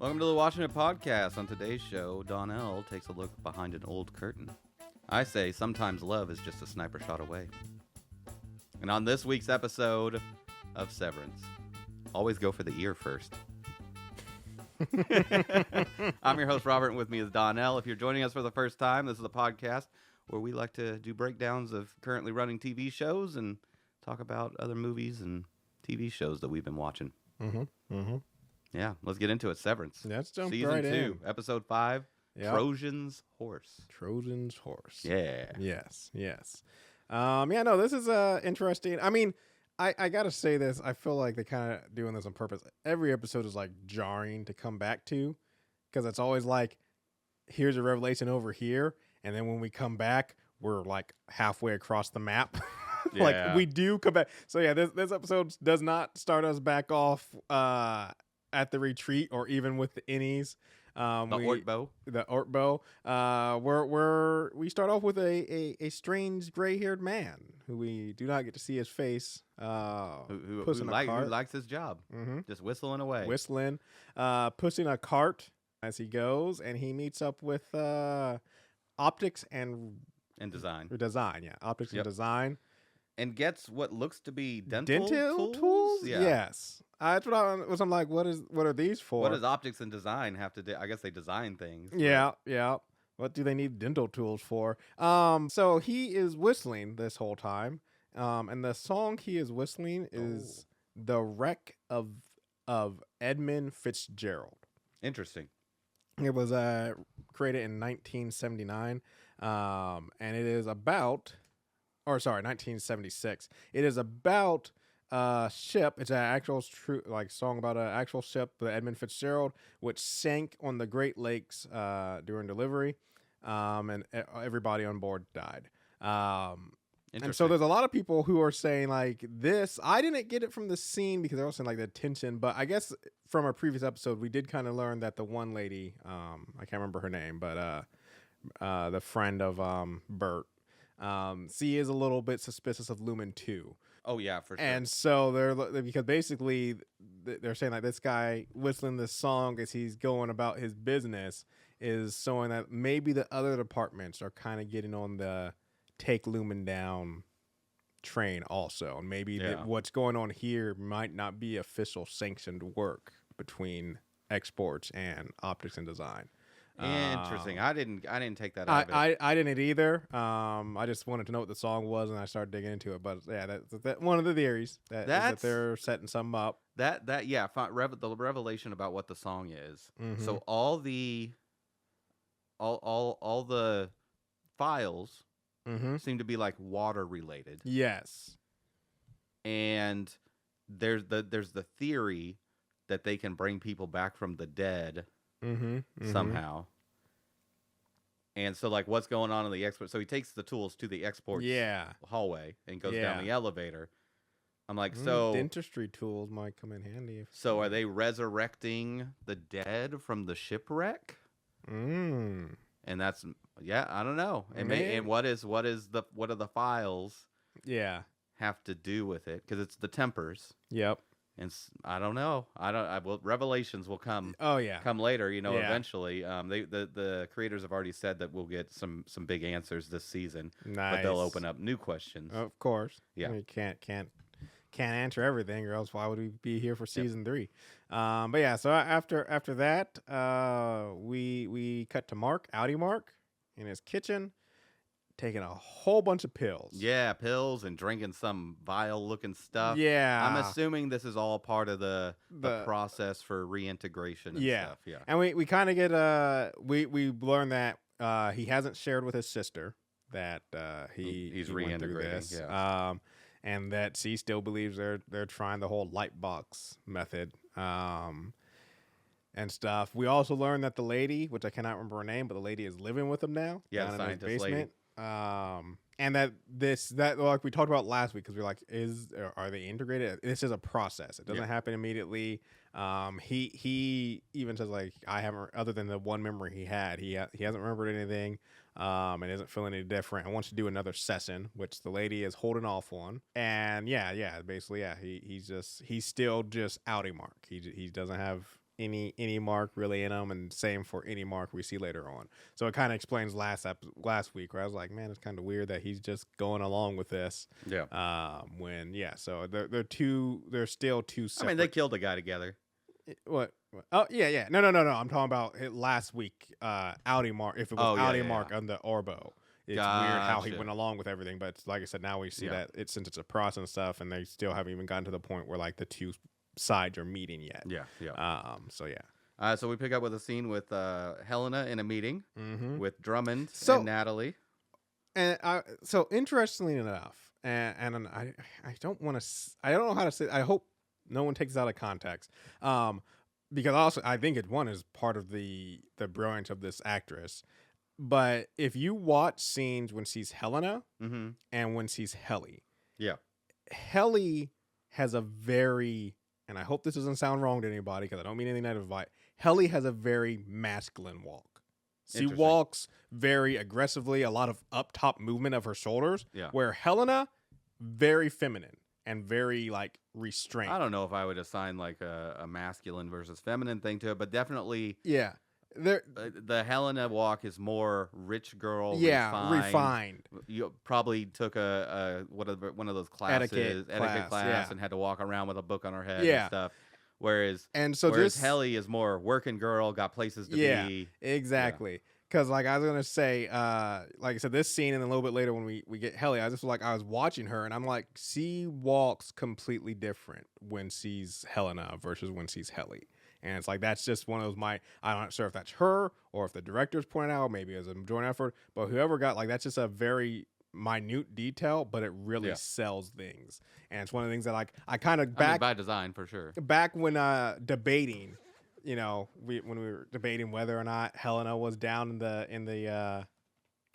Welcome to the Watchin It podcast. On today's show, Donnell takes a look behind an old curtain. I say sometimes love is just a sniper shot away. And on this week's episode of Severance, always go for the ear first. I'm your host, Robert, and with me is Donnell. If you're joining us for the first time, this is a podcast where we like to do breakdowns of currently running TV shows and talk about other movies and TV shows that we've been watching. Yeah, let's get into it. Severance. Let's jump Season right 2, in. Episode 5, Yep. Trojan's Horse. Trojan's Horse. Yeah. Yes. This is interesting. I mean, I got to say this. I feel like they kind of doing this on purpose. Every episode is like jarring to come back to because it's always like, here's a revelation over here. And then when we come back, we're like halfway across the map. Yeah. Like we do come back. So yeah, this episode does not start us back off at the retreat or even with the innies. The Ortbo. We start off with a strange gray-haired man who we do not get to see his face. Who Pushing a cart. likes his job. Mm-hmm. Just whistling away. Pushing a cart as he goes, and he meets up with optics and Design. Optics Yep. and design. And gets what looks to be dental tools? Yeah. Yes. That's what I'm like, what are these for? What does optics and design have to do? I guess they design things. Yeah. What do they need dental tools for? So he is whistling this whole time. And the song he is whistling is The Wreck of Edmund Fitzgerald. Interesting. It was created in 1979. And it is about 1976. It is about a ship. It's an actual song about an actual ship, the Edmund Fitzgerald, which sank on the Great Lakes during delivery, and everybody on board died. And so there's a lot of people who are saying like this. I didn't get it from the scene because they're also saying like the tension, but I guess from a previous episode we did kind of learn that the one lady, I can't remember her name, but the friend of Bert. C is a little bit suspicious of Lumen 2. Oh yeah, for sure. And so because basically they're saying like this guy whistling this song as he's going about his business is showing that maybe the other departments are kind of getting on the take Lumen down train also. And maybe what's going on here might not be official sanctioned work between exports and optics and design. Interesting. I didn't take that out of it. I didn't either. I just wanted to know what the song was, and I started digging into it. But yeah, that's one of the theories that they're setting something up. The revelation about what the song is. Mm-hmm. So all the files seem to be like water related. Yes. And there's the theory that they can bring people back from the dead. Somehow. And so like what's going on in the export, so he takes the tools to the export hallway and goes down the elevator. I'm like, so dentistry tools might come in handy. So are they resurrecting the dead from the shipwreck? And that's I don't know. And what are the files have to do with it? Because it's the tempers. Yep. And I don't know. Revelations will come. Oh yeah, come later. Eventually. The creators have already said that we'll get some big answers this season. Nice. But they'll open up new questions. Of course. Yeah. You can't answer everything, or else why would we be here for season 3? But yeah. So after that, we cut to Mark in his kitchen, taking a whole bunch of pills. Yeah, pills and drinking some vile-looking stuff. Yeah. I'm assuming this is all part of the process for reintegration and stuff. Yeah. And we kind of get we learn that he hasn't shared with his sister that he's reintegrating. This. Yeah. And that C still believes they're trying the whole light box method. And stuff. We also learn that the lady, which I cannot remember her name, but the lady is living with him now. Yeah, down the in his scientist basement. lady. And that like we talked about last week, because we're like, are they integrated? This is a process. It doesn't happen immediately. He even says like, I haven't, other than the one memory he had, he hasn't remembered anything. And isn't feeling any different. I want to do another session, which the lady is holding off on. And basically, he's still just outie Mark. He doesn't have any mark really in them, and same for any mark we see later on. So it kind of explains last week where I was like, man, it's kind of weird that he's just going along with this. Yeah. So they're still two separate. I mean, they killed a guy together. What? Oh yeah. No. I'm talking about it last week. Audi Mark. If it was Audi Mark on the Orbo. It's weird how he went along with everything, but like I said, now we see that since it's a process and stuff, and they still haven't even gotten to the point where like the two sides are meeting yet. Yeah. So we pick up with a scene with Helena in a meeting with Drummond and Natalie. And so interestingly enough, and I don't want to, I don't know how to say. I hope no one takes this out of context, because also I think one is part of the brilliance of this actress. But if you watch scenes when she's Helena and when she's Helly, Helly has a very, and I hope this doesn't sound wrong to anybody because I don't mean anything negative about it. Helly has a very masculine walk. She walks very aggressively, a lot of up top movement of her shoulders. Yeah. Where Helena, very feminine and very like restrained. I don't know if I would assign like a masculine versus feminine thing to it, but definitely. Yeah. The Helena walk is more rich girl, refined. You probably took one of those classes, etiquette class, and had to walk around with a book on her head and stuff. Whereas Helly is more working girl, got places to be. Exactly. Because like I was gonna say, like I said, this scene and a little bit later when we get Helly, I just like I was watching her and I'm like, she walks completely different when she's Helena versus when she's Helly. And it's like, that's just one of those, I'm not sure if that's her or if the director's pointing out, maybe as a joint effort, but whoever got, like, that's just a very minute detail, but it really sells things. And it's one of the things that I kind of by design for sure. Back when debating, when we were debating whether or not Helena was down in the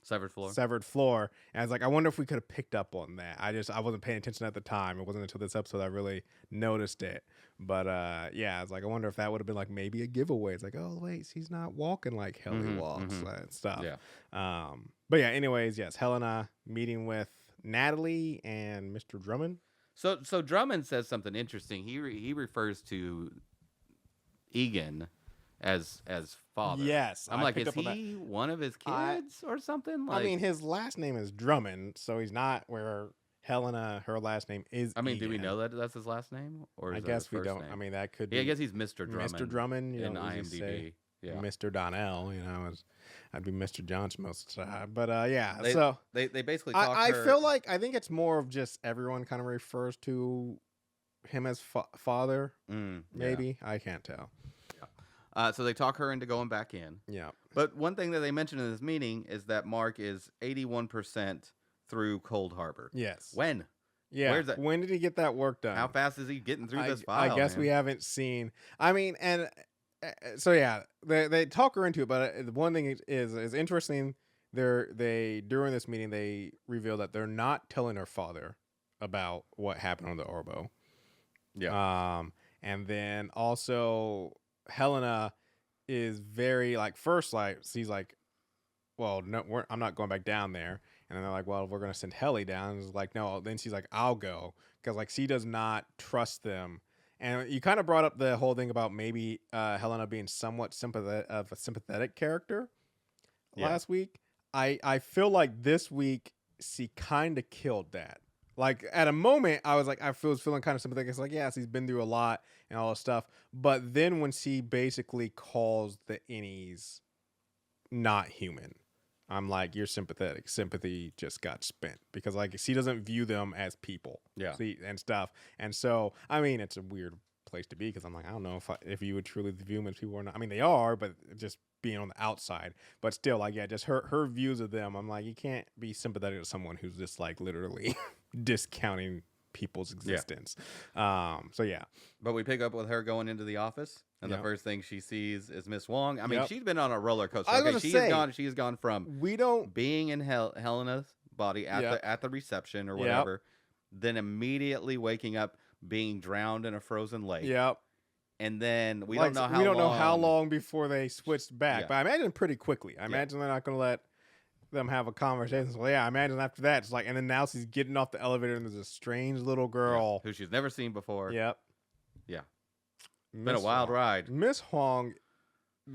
severed floor, and I was like, I wonder if we could have picked up on that. I wasn't paying attention at the time. It wasn't until this episode I really noticed it. But I was like, I wonder if that would have been like maybe a giveaway. It's like, oh wait, she's not walking like Helly walks and stuff. Yeah. But yeah, anyways, yes, Helena meeting with Natalie and Mr. Drummond. So Drummond says something interesting. He refers to Egan as father. Yes. I'm like, is he one of his kids or something? Like, I mean, his last name is Drummond, so he's not where Helena, her last name is. I mean, Egan. Do we know that that's his last name, or I guess we don't. Name? I mean, that could be. I guess he's Mr. Drummond. Mr. Drummond, in IMDb. Yeah. Mr. Donnell, I'd be Mr. Johnson most of the time. But so they basically talk. I feel like I think it's more of just everyone kind of refers to him as father. Maybe I can't tell. So they talk her into going back in. Yeah. But one thing that they mentioned in this meeting is that Mark is 81% through Cold Harbor. Yes. When? Yeah. Where's that? When did he get that work done? How fast is he getting through this file? I guess we haven't seen. I mean, and so they talk her into it. But the one thing is interesting. They during this meeting they reveal that they're not telling her father about what happened on the Orbo. Yeah. And then also Helena is very like first like she's like, well, no, I'm not going back down there. And then they're like, well, we're gonna send Helly down. And it's like, no. Then she's like, I'll go because like she does not trust them. And you kind of brought up the whole thing about maybe Helena being somewhat sympathetic character last week. I feel like this week she kind of killed that. Like at a moment, I was like, I was feeling kind of sympathetic. It's like, yeah, she's been through a lot and all this stuff. But then when she basically calls the innies not human, I'm like, you're sympathetic. Sympathy just got spent because like she doesn't view them as people, and stuff. And so, I mean, it's a weird place to be because I'm like, I don't know if you would truly view them as people or not. I mean, they are, but just being on the outside. But still, like, yeah, just her views of them. I'm like, you can't be sympathetic to someone who's just like literally discounting people's existence. So yeah. But we pick up with her going into the office, and the first thing she sees is Miss Wong. I mean, she's been on a roller coaster. She has gone from being in Helena's body at the reception or whatever, then immediately waking up being drowned in a frozen lake. Yep. And then we don't know how long before they switched back, but I imagine pretty quickly. I imagine they're not going to let them have a conversation. So I imagine after that, it's like, and then now she's getting off the elevator, and there's a strange little girl who she's never seen before. Yep. Yeah. Been a wild ride. Miss Hong.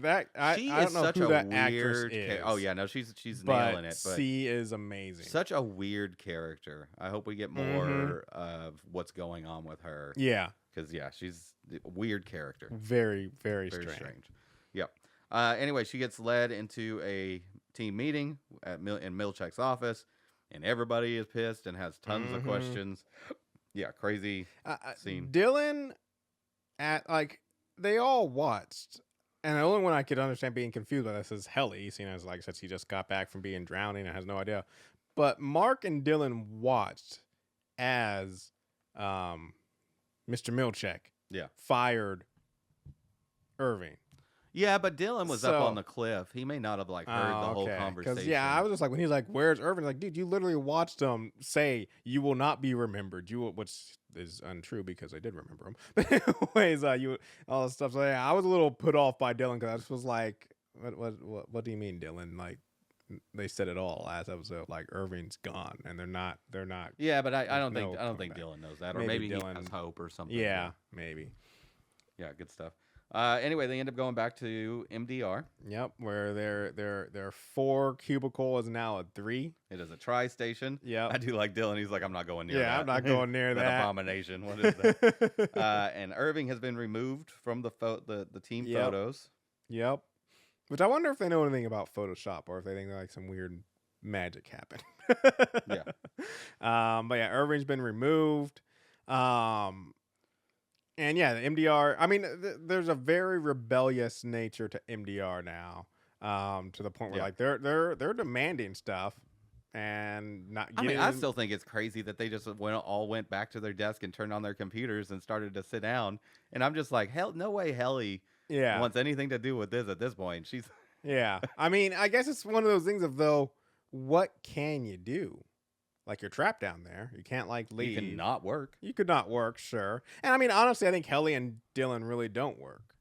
I don't know who that actress is. Oh yeah, no, she's but nailing it. But she is amazing. Such a weird character. I hope we get more of what's going on with her. Yeah, because she's a weird character. Very, very strange. Yep. Anyway, she gets led into a team meeting in Milchek's office, and everybody is pissed and has tons of questions. Yeah, crazy scene. Dylan, they all watched. And the only one I could understand being confused by this is Helly, seeing as, like I said, she just got back from being drowning and has no idea. But Mark and Dylan watched as Mr. Milchek fired Irving. Yeah, but Dylan was up on the cliff. He may not have heard the whole conversation. Because I was just like, when he's like, "Where's Irving?" Like, dude, you literally watched him say, "You will not be remembered." Which is untrue because I did remember him. But anyways, all this stuff. So yeah, I was a little put off by Dylan because I just was like, "What do you mean, Dylan?" Like, they said it all last episode. Like, Irving's gone, and they're not. Yeah, but I don't think Dylan knows that, or maybe Dylan has hope or something. Yeah, maybe. Yeah, good stuff. Anyway, they end up going back to MDR. Yep, where their 4 cubicle is now a 3. It is a tri-station. Yeah, I do like Dylan. He's like, I'm not going near that. Yeah, I'm not going near that. Abomination. What is that? And Irving has been removed from the team photos. Yep. Which I wonder if they know anything about Photoshop or if they think like some weird magic happened. Yeah. But yeah, Irving's been removed. And yeah, the MDR, I mean, there's a very rebellious nature to MDR now, to the point where like they're demanding stuff and not getting. I mean, I still think it's crazy that they just all went back to their desk and turned on their computers and started to sit down. And I'm just like, hell, no way Helly wants anything to do with this at this point. She's I mean, I guess it's one of those things of, though, what can you do? Like, you're trapped down there. You can't, like, leave. You can not work. You could not work, sure. And, I mean, honestly, I think Helly and Dylan really don't work.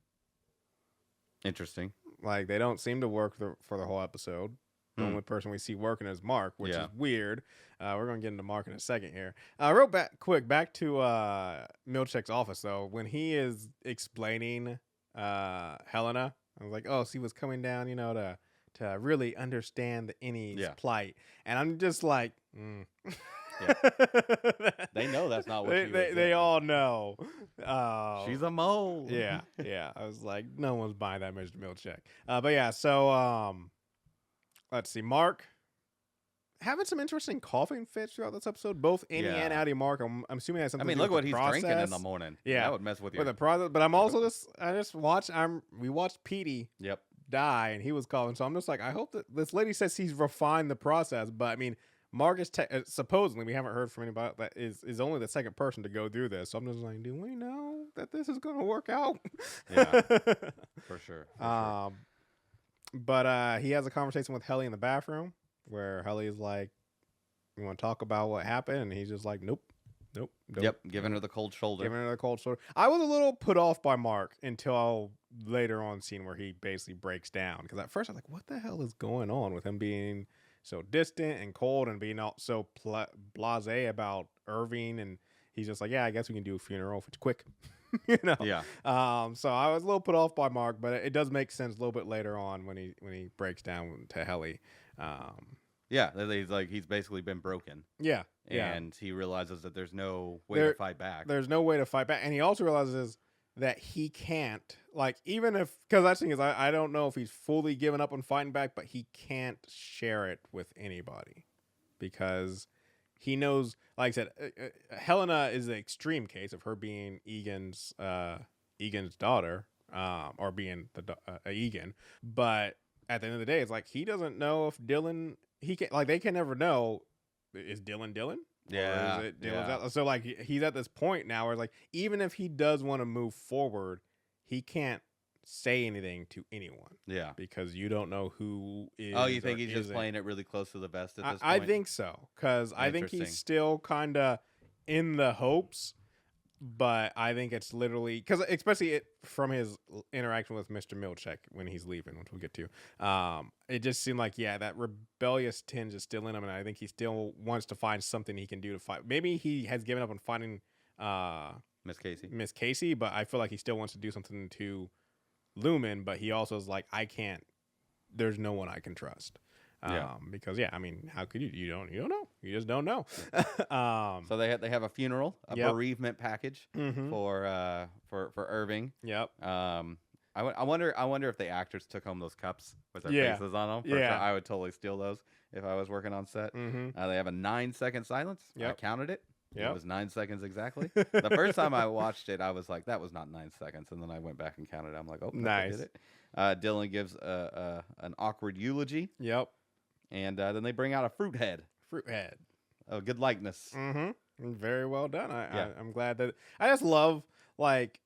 Interesting. Like, they don't seem to work for the whole episode. The only person we see working is Mark, which is weird. We're going to get into Mark in a second here. Real back to Milchek's office, though. When he is explaining Helena, I was like, oh, she was coming down, to really understand the Innie's plight. And I'm just like, They know that's not what they all know. She's a mole. Yeah. I was like, no one's buying that Mr. Milchek. But yeah, so let's see. Mark having some interesting coughing fits throughout this episode. Both Innie and Addie Mark. I'm assuming that's something. I mean, look what he's drinking in the morning. Yeah, that would mess with you. The process, but I'm also we watched Petey. Yep. Die, and he was coughing. So I'm just like, I hope that this lady says he's refined the process. But I mean, Mark is supposedly, we haven't heard from anybody that is only the second person to go through this. So I'm just like, do we know that this is going to work out? Yeah, for sure. But he has a conversation with Helly in the bathroom where Helly is like, "You want to talk about what happened?" And he's just like, "Nope." Yep, giving her the cold shoulder. I was a little put off by Mark until later on scene where he basically breaks down. Because at first I was like, what the hell is going on with him being so distant and cold and being all so blasé about Irving? And he's just like, yeah, I guess we can do a funeral if it's quick. Yeah. So I was a little put off by Mark, but it does make sense a little bit later on when he breaks down to Helly. Yeah, he's basically been broken. Yeah. And he realizes that there's no way to fight back. There's no way to fight back. And he also realizes that he can't, like, even if, because that thing is, I don't know if he's fully given up on fighting back, but he can't share it with anybody because he knows, like I said, Helena is the extreme case of her being Egan's daughter, or being Egan. But at the end of the day, it's like, he doesn't know if Dylan, they can never know. Is Dylan? Yeah. Or is it Dylan's? So like he's at this point now where like even if he does want to move forward, he can't say anything to anyone. Yeah. Because you don't know who is. Oh, you think he's just playing it really close to the vest at this point? I think so. Because I think he's still kind of in the hopes. But I think it's literally because, especially from his interaction with Mr. Milchek when he's leaving, which we'll get to, it just seemed like that rebellious tinge is still in him, and I think he still wants to find something he can do to fight. Maybe he has given up on fighting Miss Casey, but I feel like he still wants to do something to Lumen, but he also is like, I can't. There's no one I can trust. Because I mean, how could you? You don't know. You just don't know. So they have a funeral, a bereavement package for Irving. Yep. I wonder if the actors took home those cups with their faces on them. Sure, I would totally steal those if I was working on set. They have a 9-second silence. I counted it. It was 9 seconds exactly. The first time I watched it, I was like, that was not 9 seconds. And then I went back and counted it. I'm like, oh, nice. I did it. Dylan gives an awkward eulogy. Yep. And then they bring out a fruit head. A good likeness. Very well done. I'm glad that. I just love, like,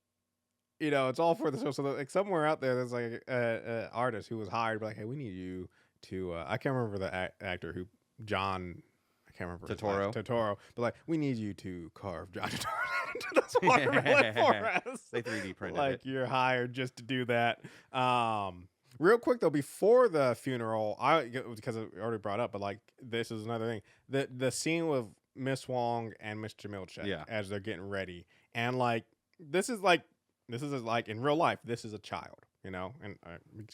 it's all for the show. So, like, somewhere out there, there's like an artist who was hired, like, hey, we need you to. I can't remember the actor who John. I can't remember Totoro, but like, we need you to carve John Totoro into this watermelon for us. They 3D printed like, it. You're hired just to do that. Real quick though, before the funeral, because I already brought up, but like, this is another thing. The scene with Miss Wong and Mr. Milchick as they're getting ready, and like, this is like in real life, this is a child, and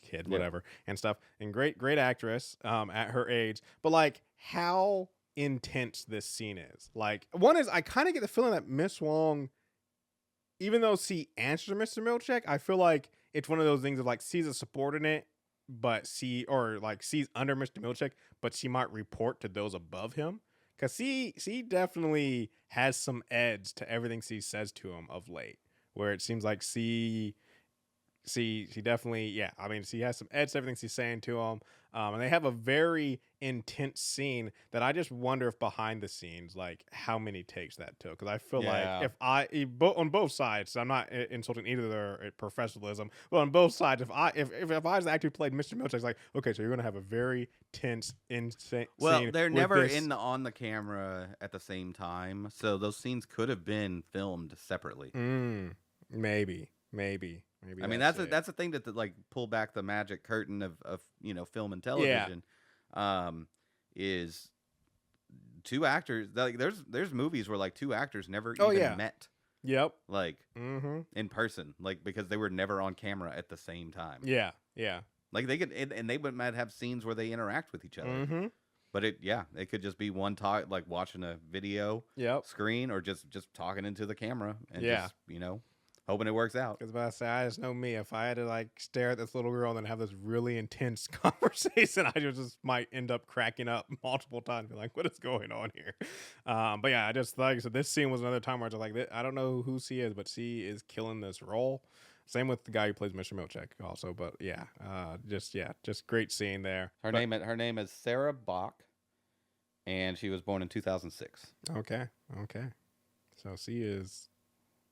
kid, whatever, and stuff, and great actress at her age, but like, how intense this scene is. Like, one is, I kind of get the feeling that Miss Wong, even though she answers Mr. Milchick, I feel like it's one of those things of like, she's a subordinate, but she's under Mr. Milchick, but she might report to those above him, because she definitely has some edge to everything she says to him of late, where it seems like she definitely, I mean, she has some edge to everything she's saying to him. And they have a very intense scene that I just wonder if behind the scenes, like, how many takes that took. Because I feel like on both sides, I'm not insulting either of their professionalism, but on both sides, if I was the actor who played Mr. Milchick, it's like, okay, so you're going to have a very tense, insane scene. They're never on the camera at the same time, so those scenes could have been filmed separately. Maybe. I mean, that's a thing that like pull back the magic curtain of film and television. Is two actors, like, there's movies where like two actors never even met. Yep. Like in person, like, because they were never on camera at the same time. Yeah. Like, they could, and they might have scenes where they interact with each other. But it could just be one talk, like watching a video screen, or just talking into the camera and just hoping it works out. Because I just know me. If I had to like stare at this little girl and then have this really intense conversation, I just might end up cracking up multiple times. Be like, what is going on here? But yeah, I just like, so this scene was another time where I was like, I don't know who she is, but she is killing this role. Same with the guy who plays Mr. Milchick also. But just great scene there. Her name is Sarah Bach, and she was born in 2006. Okay. So she is.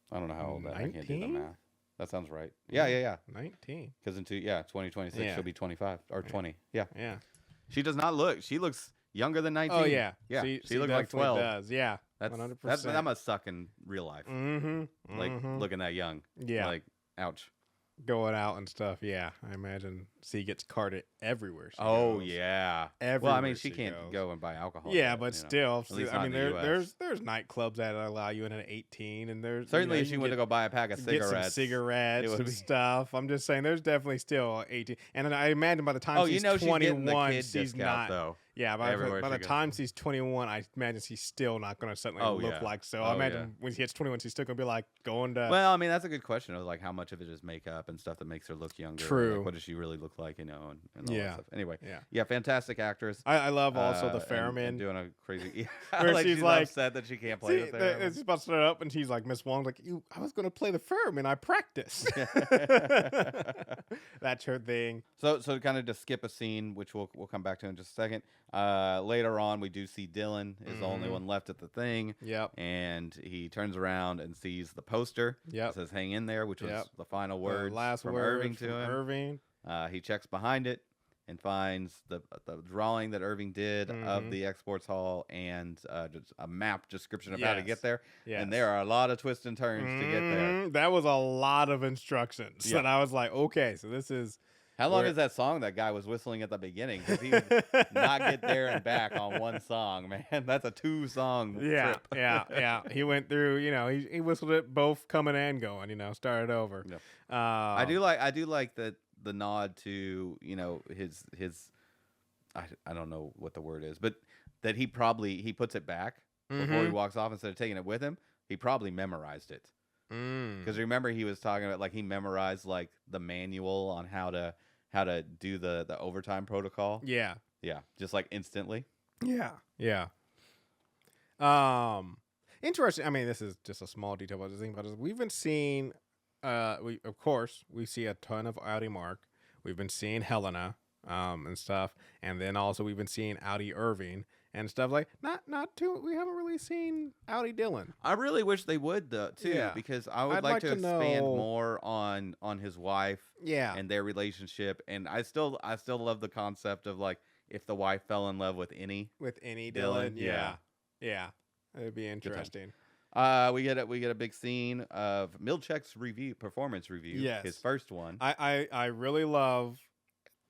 I don't know how old that is. I can't do the math. That sounds right. Yeah. 19. Because in 2026 she'll be 25 or 20. Yeah. She does not look. She looks younger than 19. Oh yeah. Yeah. She looks like 12. Does. Yeah. 100%. That must suck in real life. Like looking that young. Yeah. Like, ouch. Going out and stuff. Yeah. I imagine she gets carted everywhere. Everywhere. Well, I mean, she can't go and buy alcohol. Yeah, but still, I mean, there's nightclubs that allow you in at 18, and there's certainly if she went to go buy a pack of cigarettes, get some cigarettes and stuff. I'm just saying, there's definitely still 18, and then I imagine by the time she's 21, she's not. Though. Yeah, by the time she's 21, I imagine she's still not going to suddenly look like so. I imagine when she hits 21, she's still going to be like going to. Well, I mean, that's a good question of like how much of it is makeup and stuff that makes her look younger. True. Like, what does she really look like? And all that stuff. Anyway, fantastic actress. I love also the Fairman and doing a crazy. Where like she's like upset that she can't play the Fairman. She's busting it up, and she's like, Miss Wong's like, I was going to play the Fairman. I practiced. That's her thing. So kind of to skip a scene, which we'll come back to in just a second. Later on, we do see Dylan is the only one left at the thing. Yep. And he turns around and sees the poster. Yep. It says "Hang in there," which was the final words from word Irving to him. Irving. He checks behind it and finds the drawing that Irving did of the exports hall and just a map description of how to get there. Yes. And there are a lot of twists and turns to get there. That was a lot of instructions. That I was like, okay, so this is How long is that song that guy was whistling at the beginning? Because he would not get there and back on one song, man. That's a 2-song trip. Yeah. He went through, he whistled it both coming and going, started over. Yeah. I do like the nod to, his I don't know what the word is, but that he puts it back before he walks off instead of taking it with him. He probably memorized it. Because remember he was talking about like he memorized like the manual on how to do the overtime protocol. Yeah. Yeah. Just like instantly. Yeah. Interesting. I mean, this is just a small detail, but I was thinking about this. We've been seeing, we see a ton of Audi Mark. We've been seeing Helena, and stuff, and then also we've been seeing Audi Irving and stuff like not too. We haven't really seen Audi Dylan. I really wish they would too, because I would like to expand more on his wife, and their relationship. And I still love the concept of like if the wife fell in love with any Dylan. Yeah, it'd be interesting. We get a big scene of Milchek's performance review. Yes, his first one. I really love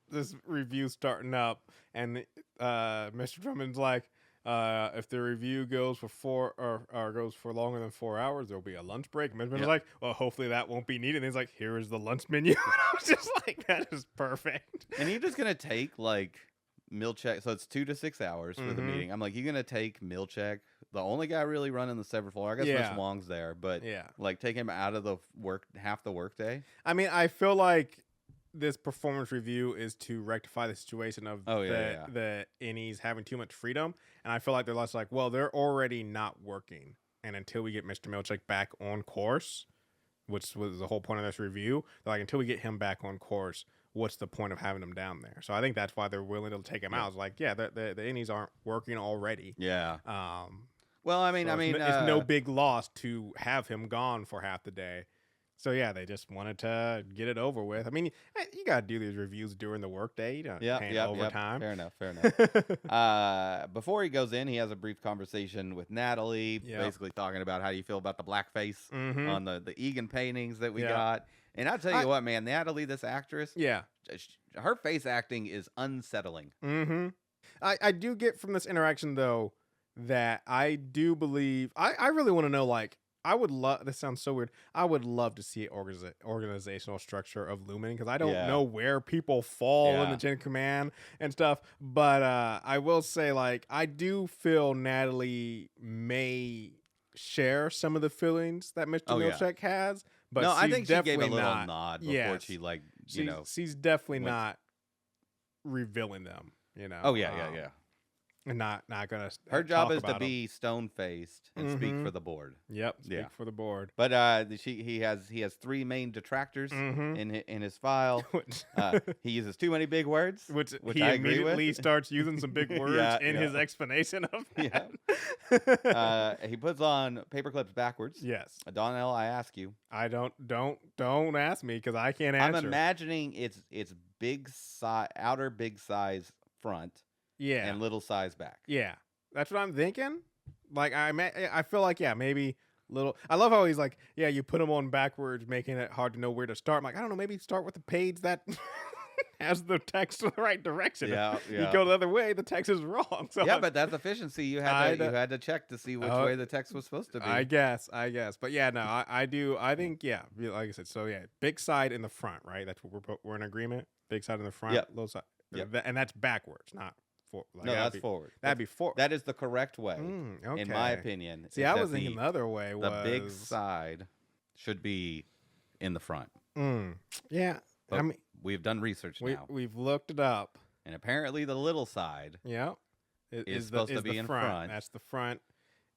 this review starting up, and Mr. Drummond's like, if the review goes for goes for longer than 4 hours, there'll be a lunch break. And Mr. Drummond's like, well, hopefully that won't be needed. And he's like, here is the lunch menu. And I was just like, that is perfect. And you're just gonna take like Milchek, so it's 2 to 6 hours for the meeting. I'm like, you're gonna take Milchek, the only guy really running the Severance floor. I guess Rich Wong's there, but like take him out of the half the workday. I mean, I feel like this performance review is to rectify the situation of the innies having too much freedom, and I feel like they're less like, well, they're already not working, and until we get Mr. Milchek back on course, which was the whole point of this review, they're like, until we get him back on course, what's the point of having him down there? So I think that's why they're willing to take him out. It's like, the innies aren't working already. Yeah. Well, I mean, it's no big loss to have him gone for half the day. So they just wanted to get it over with. I mean, you got to do these reviews during the workday. You don't pay overtime. Fair enough. Before he goes in, he has a brief conversation with Natalie, basically talking about how you feel about the blackface on the Egan paintings that we got. And I'll tell you what, man, Natalie, this actress, her face acting is unsettling. I do get from this interaction, though, that I do believe, I really want to know, like, I would love, this sounds so weird, I would love to see organizational structure of Lumen, because I don't know where people fall in the chain of command and stuff, but I will say, like, I do feel Natalie may share some of the feelings that Mr. Milchek has, but no, I think she gave a little nod before she, like, she's definitely not revealing them, Oh, yeah. And not gonna. Her job is to be stone faced and speak for the board. Yep, speak for the board. But he has 3 main detractors in his file. He uses too many big words, which he I immediately starts using some big words in his explanation of that. He puts on paper clips backwards. Yes, Donnell, I ask you. I don't ask me, because I can't answer. I'm imagining it's big size, outer big size front. And little size back. Yeah. That's what I'm thinking. Like, I feel like, maybe little. I love how he's like, you put them on backwards, making it hard to know where to start. I'm like, I don't know, maybe start with the page that has the text in the right direction. You go the other way, the text is wrong. So but that's efficiency. You had to check to see which way the text was supposed to be. I guess. But no, I do. I think, like I said, so big side in the front, right? That's what we're in agreement. Big side in the front, little side. And that's backwards, not that's forward. That'd be forward. That is the correct way, in my opinion. See, I was thinking the other way. The big side should be in the front. Yeah, but I mean, we've done research now. We've looked it up, and apparently the little side, is supposed to be in front. That's the front.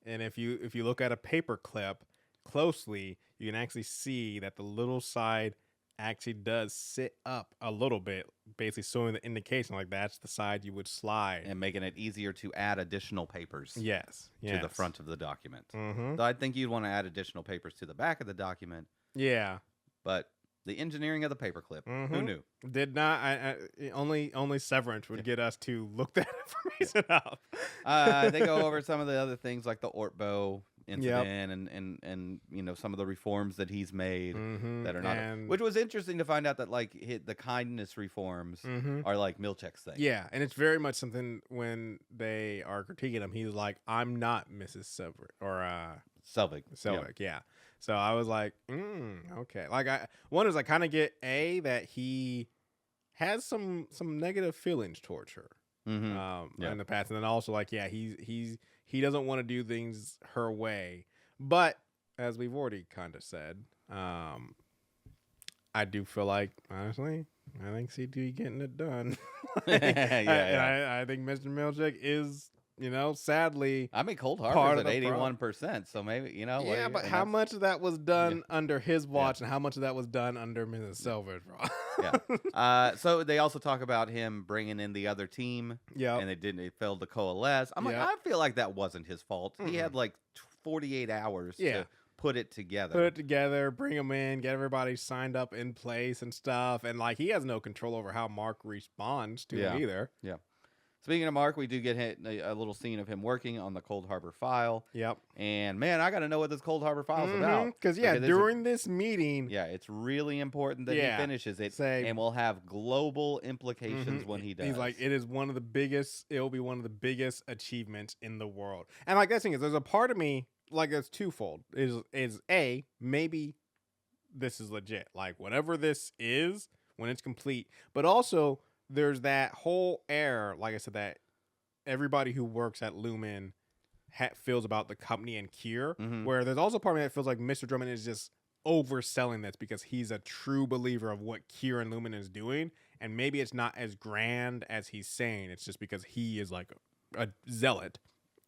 And if you look at a paper clip closely, you can actually see that the little side actually does sit up a little bit, basically showing the indication like that's the side you would slide, and making it easier to add additional papers to the front of the document. So I think you'd want to add additional papers to the back of the document, but the engineering of the paperclip, who knew? Did not. Only Severance would get us to look that information up. They go over some of the other things like the Ortbo incident and some of the reforms that he's made that are not, which was interesting to find out that like the kindness reforms are like Milchek's thing. Yeah, and it's very much something when they are critiquing him, he's like, I'm not Mrs. Severance or Selvig. Yeah. So I was like, okay. Like one is I kind of get that he has some negative feelings towards her in the past, and then also like he doesn't want to do things her way, but as we've already kind of said, I do feel like honestly I think CT getting it done. I think Mr. Milchek is sadly, I mean, Cold Harbor's at 81%, so maybe Yeah, but how much of that was done under his watch, and how much of that was done under Mrs. Silver's? So they also talk about him bringing in the other team. Yeah, and they failed to coalesce. I'm like, I feel like that wasn't his fault. He had like 48 hours to put it together, bring them in, get everybody signed up in place and stuff, and like he has no control over how Mark responds to it either. Yeah. Speaking of Mark, we do get a little scene of him working on the Cold Harbor file. Yep. And man, I got to know what this Cold Harbor file is about. Because during this meeting, it's really important that he finishes it, and will have global implications when he does. He's like, it will be one of the biggest achievements in the world. And like that thing is, there's a part of me like it's twofold. Is maybe this is legit, like whatever this is when it's complete, but also there's that whole air, like I said, that everybody who works at Lumen feels about the company and Kier, where there's also part of me that feels like Mr. Drummond is just overselling this because he's a true believer of what Kier and Lumen is doing, and maybe it's not as grand as he's saying. It's just because he is like a zealot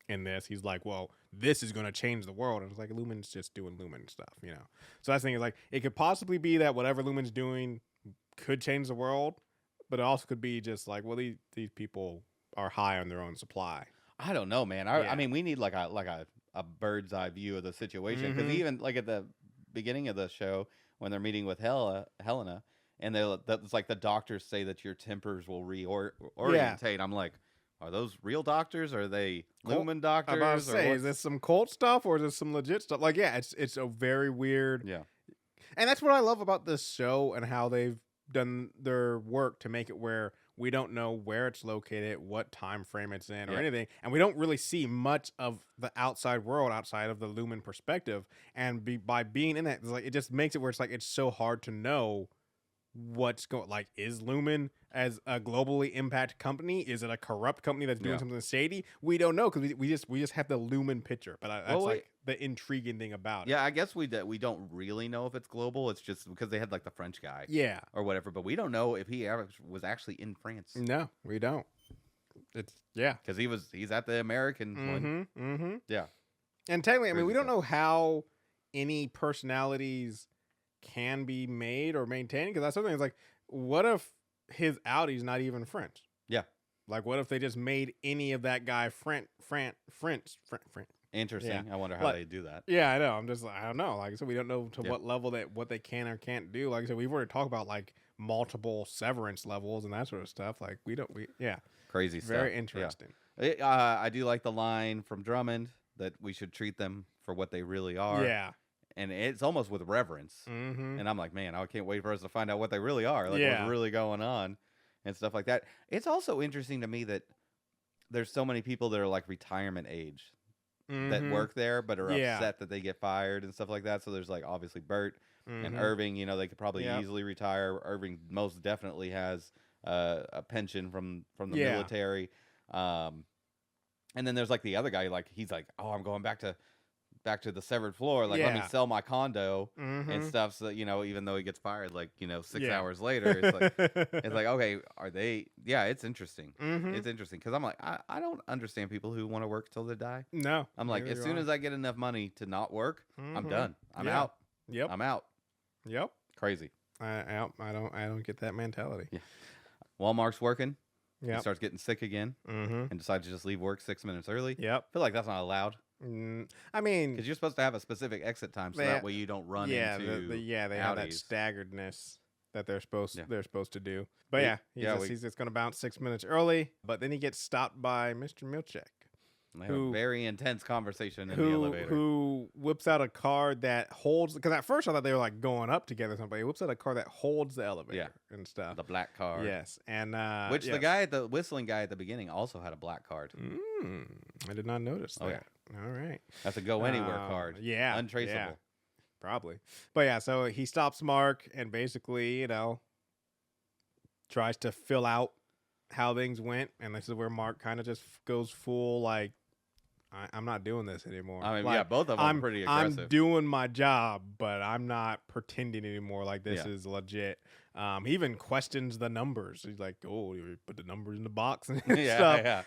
in this. He's like, well, this is going to change the world, and it's like Lumen's just doing Lumen stuff, So that's the thing is like it could possibly be that whatever Lumen's doing could change the world. But it also could be just like, well, these people are high on their own supply. I don't know, man. I mean, we need like a bird's eye view of the situation, because even like at the beginning of the show when they're meeting with Helena, and it's like the doctors say that your tempers will reorientate. I'm like, are those real doctors? Or are they Lumen doctors? I'm about to say, is this some cult stuff or is this some legit stuff? Like, it's a very weird. Yeah, and that's what I love about this show and how they've done their work to make it where we don't know where it's located, what time frame it's in, or anything, and we don't really see much of the outside world outside of the Lumen perspective. And by being in that, it's like it just makes it where it's like it's so hard to know what's going. Like, is Lumen as a globally impacted company? Is it a corrupt company that's doing something shady? We don't know because we just have the Lumen picture. But that's the intriguing thing about it. Yeah, I guess we don't really know if it's global. It's just because they had like the French guy, or whatever. But we don't know if he ever was actually in France. No, we don't. It's because he's at the American one. Yeah, and technically, I mean, we don't know how any personalities can be made or maintained, because that's something. It's like, what if his Audi's not even French? Yeah, like what if they just made any of that guy French? Interesting. Yeah. I wonder how they do that. Yeah, I know. I don't know. Like I said, we don't know to what level what they can or can't do. Like I said, we've already talked about like multiple severance levels and that sort of stuff. Like crazy stuff. Very interesting. Yeah. I do like the line from Drummond that we should treat them for what they really are. Yeah. And it's almost with reverence. And I'm like, man, I can't wait for us to find out what they really are. Like what's really going on and stuff like that. It's also interesting to me that there's so many people that are like retirement age that work there, but are upset that they get fired and stuff like that. So there's like obviously Bert and Irving, they could probably easily retire. Irving most definitely has a pension from the military. And then there's like the other guy, like he's like, oh, I'm going back to the severed floor, like let me sell my condo and stuff, so that even though he gets fired like 6 hours later, it's like okay, are they it's interesting. It's interesting because I'm like I don't understand people who want to work till they die. No, I'm like as soon as I get enough money to not work, I'm done. I'm out. I'm out. Crazy. I don't get that mentality. While Mark's working, he starts getting sick again and decides to just leave work 6 minutes early. I feel like that's not allowed. I mean, because you're supposed to have a specific exit time, so that way you don't run into they have that staggeredness that they're supposed to do. But he's just going to bounce 6 minutes early. But then he gets stopped by Mr. Milchek. They have a very intense conversation in the who elevator. who whips out a car that holds, because at first I thought they were like going up together. Somebody whips out a car that holds the elevator and stuff. The black card. Yes, and which the guy the whistling guy at the beginning also had a black card. I did not notice that. Yeah. All right. That's a go anywhere card. Yeah. Untraceable. Yeah, probably. But yeah, so he stops Mark and basically, tries to fill out how things went, and this is where Mark kind of just goes full like, I'm not doing this anymore. I mean, like, both of them are pretty aggressive. I'm doing my job, but I'm not pretending anymore. Like, this is legit. He even questions the numbers. He's like, "Oh, you put the numbers in the box and stuff." Yeah.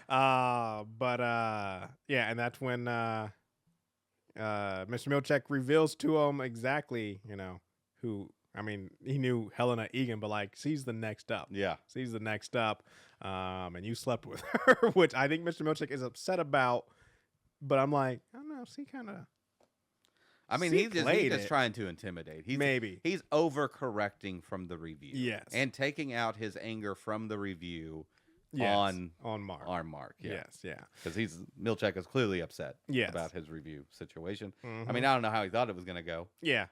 And that's when Mr. Milchek reveals to him exactly, who. I mean, he knew Helena Egan, but like, she's the next up. Yeah, she's the next up. And you slept with her, which I think Mr. Milchek is upset about. But I'm like, I don't know. She kind of. I mean, he's just trying to intimidate. He's overcorrecting from the review. Yes, and taking out his anger from the review on Mark. On Mark. Yeah. Yes, yeah. Because Milchek is clearly upset about his review situation. I mean, I don't know how he thought it was going to go. Yeah.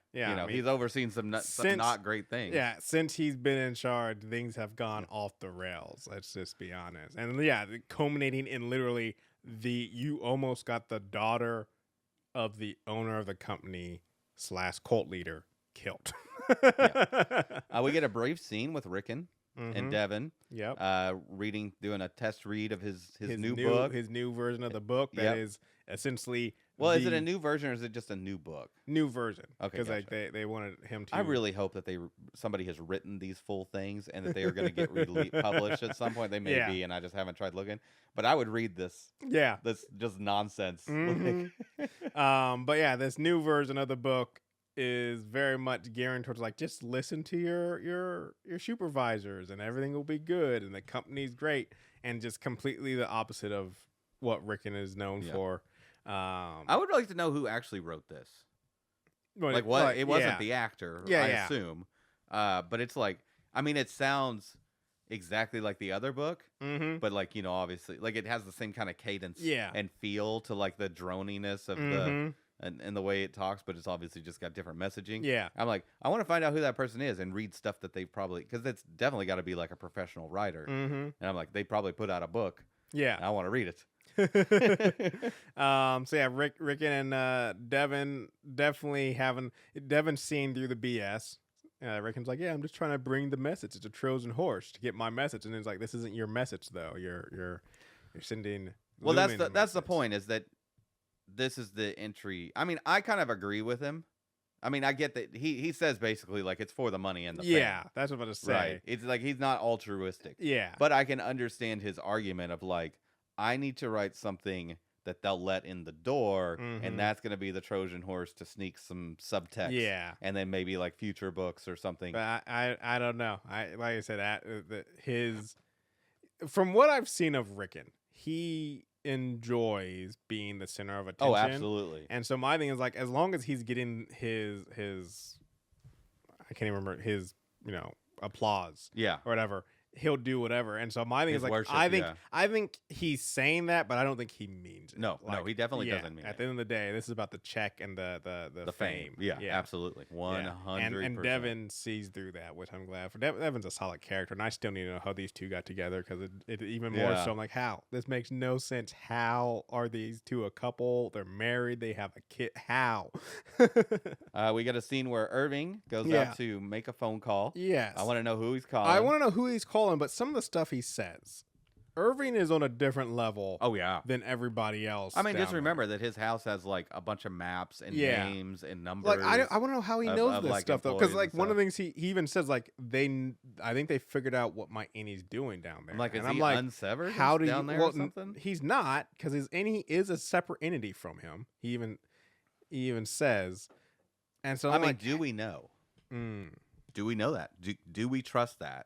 He's overseen some not great things. Yeah, since he's been in charge, things have gone off the rails. Let's just be honest. And culminating in literally you almost got the daughter of the owner of the company / cult leader killed. We get a brief scene with Rickon and Devin. Yep. Doing a test read of his new book. His new version of the book that is essentially. Well, is it a new version or is it just a new book? New version. Okay. Because they wanted him to. I really hope that somebody has written these full things and that they are going to get published at some point. They may be, and I just haven't tried looking. But I would read this. Yeah. This just nonsense. But yeah, this new version of the book is very much gearing towards like, just listen to your supervisors and everything will be good and the company's great, and just completely the opposite of what Rickon is known for. I would like to know who actually wrote this. Like what? It wasn't the actor, I assume. But it's like, I mean, it sounds exactly like the other book, but like, obviously, like it has the same kind of cadence and feel to like the droniness of the and the way it talks, but it's obviously just got different messaging. Yeah, I'm like, I want to find out who that person is and read stuff that they've probably, because it's definitely got to be like a professional writer. And I'm like, they probably put out a book. Yeah, I want to read it. So yeah, Rickon and Devin definitely Devin seeing through the BS. Rickon's like, yeah, I'm just trying to bring the message. It's a Trojan horse to get my message, and it's like, this isn't your message though. You're sending. Well, that's the point, is that this is the entry. I mean, I kind of agree with him. I mean, I get that he says basically like it's for the money and the fame. Yeah, that's what I was saying. Right. It's like he's not altruistic. Yeah, but I can understand his argument of like, I need to write something that they'll let in the door, and that's going to be the Trojan horse to sneak some subtext. Yeah, and then maybe like future books or something. But I don't know. Like I said, from what I've seen of Rickon, he enjoys being the center of attention. Oh, absolutely. And so my thing is like, as long as he's getting his I can't even remember his applause. Yeah, or whatever. He'll do whatever. And so my thing is like, worship, I think he's saying that, but I don't think he means it. No, he definitely doesn't mean it. At the end of the day, this is about the check and the fame. Yeah, absolutely. 100%. And Devin sees through that, which I'm glad for. Devin's a solid character, and I still need to know how these two got together, because it even more so I'm like, how? This makes no sense. How are these two a couple? They're married. They have a kid. How? We got a scene where Irving goes out to make a phone call. Yes. I want to know who he's calling. I want to know who he's calling. But some of the stuff he says, Irving is on a different level. Oh yeah, than everybody else. I mean, just remember that his house has like a bunch of maps and names and numbers. Like I want to know how he knows this stuff though, because like one of the things he even says, like I think they figured out what my Annie's doing down there. Like, is he unsevered? How do down you? There or something? He's not, because his Annie is a separate entity from him. He even says, and so I mean, do we know? Do we know that? Do we trust that?